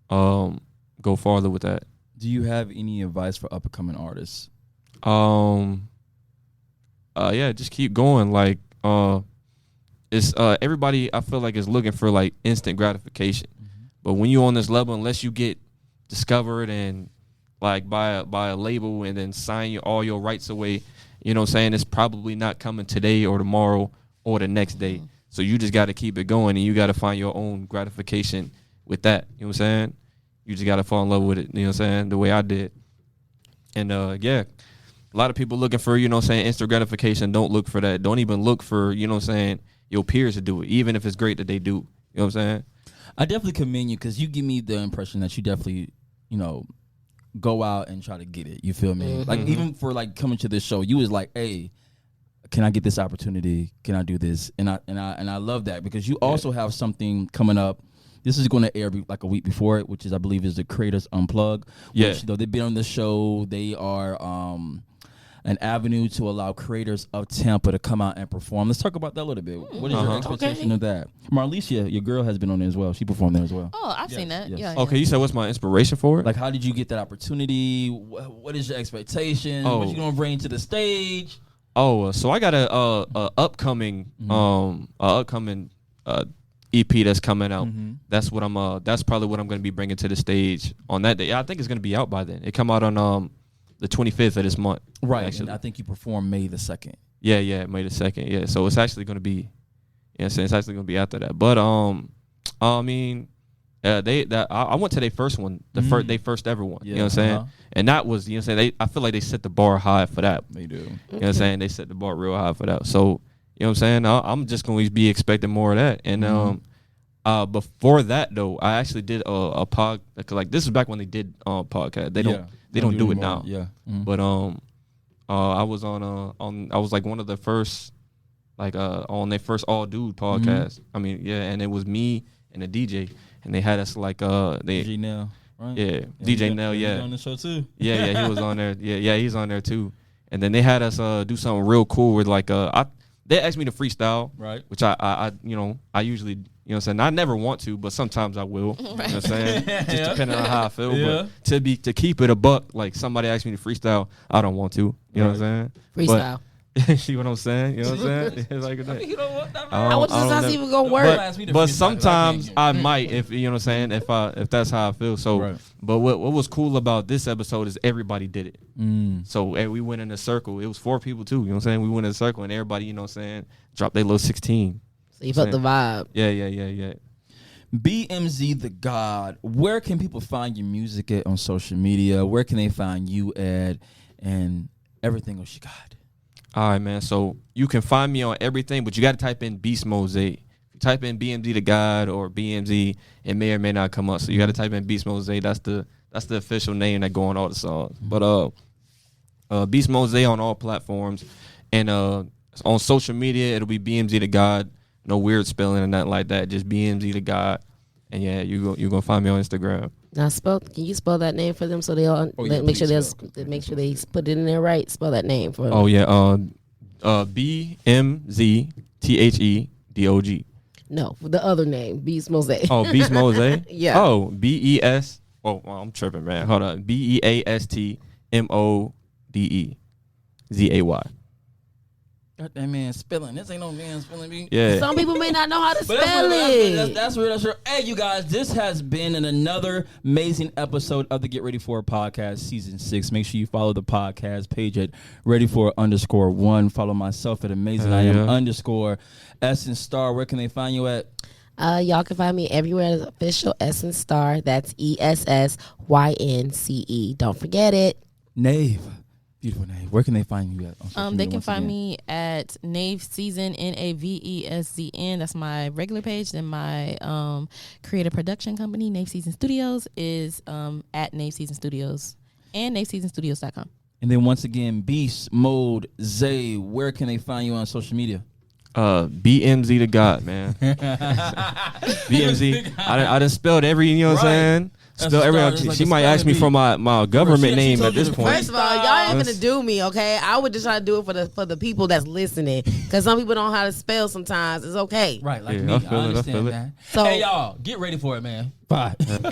go farther with that. Do you have any advice for up and coming artists? Yeah, just keep going. Like it's everybody I feel like is looking for like instant gratification. But when you're on this level, unless you get discovered and like by a label and then sign all your rights away, you know what I'm saying, it's probably not coming today or tomorrow or the next day. So you just got to keep it going and you got to find your own gratification with that. You know what I'm saying? You just got to fall in love with it, you know what I'm saying, the way I did. And yeah, a lot of people looking for, you know what I'm saying, instant gratification. Don't look for that. Don't even look for, you know what I'm saying, your peers to do it, even if it's great that they do. You know what I'm saying? I definitely commend you because you give me the impression that you definitely, you know, go out and try to get it. You feel me? Like even for like coming to this show, you was like, hey, can I get this opportunity? Can I do this? And I love that because you also have something coming up. This is going to air like a week before it, which is I believe is the Creators Unplug. Yeah. Which, you know, they've been on the show. They are an avenue to allow creators of Tampa to come out and perform. Let's talk about that a little bit. What is your expectation of that? Marlicia, your girl, has been on there as well. She performed there as well. Oh, I've seen that. Yes. Yeah. Okay, you said what's my inspiration for it? Like, how did you get that opportunity? What is your expectation? What you gonna bring to the stage? So I got a upcoming EP that's coming out. That's what that's probably what I'm gonna be bringing to the stage on that day. I think it's gonna be out by then. It come out on the 25th of this month. Right. Actually. And I think you perform May the 2nd. Yeah, May the 2nd. Yeah. So it's actually gonna be, it's actually gonna be after that. But I mean, I went to their first one, their first ever one. You know what I'm saying? And that was, you know what I'm saying, I feel like they set the bar high for that. They do. You know what I'm saying? They set the bar real high for that. So, you know what I'm saying? I'm just going to be expecting more of that. And before that, though, I actually did a pod. Like, this is back when they did podcast. They don't do it now. Yeah. But I was I was like one of the first, like on their first all dude podcast. I mean, yeah, and it was me and a DJ, and they had us like DJ Nell, right? Yeah, DJ Nell, yeah. On the show too. Yeah, he was on there. Yeah, he's on there too. And then they had us do something real cool with like they asked me to freestyle, right? Which I you know, I usually, you know what I'm saying, I never want to, but sometimes I will. You know what I'm saying? Just depending on how I feel. Yeah. But to keep it a buck, like somebody asked me to freestyle, I don't want to. You know what I'm saying? Freestyle. See what I'm saying? You know what I'm saying? It's like that. You know what? I was just not even gonna work. But sometimes I might, if you know what I'm saying, if that's how I feel. So, right. But what was cool about this episode is everybody did it. So we went in a circle. It was 4 people too. You know what I'm saying? We went in a circle and everybody, you know what I'm saying, dropped their little 16. So you felt the vibe. Yeah. BMZ the God, where can people find your music at on social media? Where can they find you at and everything else you got? All right, man. So you can find me on everything, but you got to type in Beast Mosaic. If you type in BMZ the God or BMZ, it may or may not come up. So you got to type in Beast Mosaic. That's the official name that go on all the songs. But Beast Mosaic on all platforms, and on social media it'll be BMZ the God. No weird spelling or nothing like that. Just BMZ the God. And yeah, you're gonna find me on Instagram. Now can you spell that name for them so they all make sure they put it in there right? Spell that name for them. Oh yeah, BMZTHEDOG. No, the other name, Beast Mosaic. Oh, Beast Mosaic? Yeah. Oh, BES. Oh, well, I'm tripping, man. Hold on. BEASTMODEZAY. Got that man spelling. This ain't no man spelling. Yeah. Some people may not know how to But spell it. That's real. That's real. Hey, you guys, this has been another amazing episode of the Get Ready For It podcast, season 6. Make sure you follow the podcast page at ready4_1. Follow myself at amazing I am _ SZN Star. Where can they find you at? Y'all can find me everywhere as official SZN Star. That's ESSYNCE. Don't forget it. Nave. Beautiful Nave. Where can they find you at? They can find me at Nave Season, NAVESZN. That's my regular page. Then my creative production company, Nave Season Studios, is at Nave Season Studios and NaveSeasonStudios.com. And then once again, Beast Mode Zay. Where can they find you on social media? BMZ the God, man. BMZ. I done spelled every, you know what I'm saying? Still, she might ask me for my government name at this point. First of all, y'all ain't gonna do me, okay? I would just try to do it for the people that's listening, because some people don't know how to spell sometimes. It's okay. Right, like Yeah, me. I feel I it, understand I feel it. that. So- hey, y'all, get ready for it, man. Bye.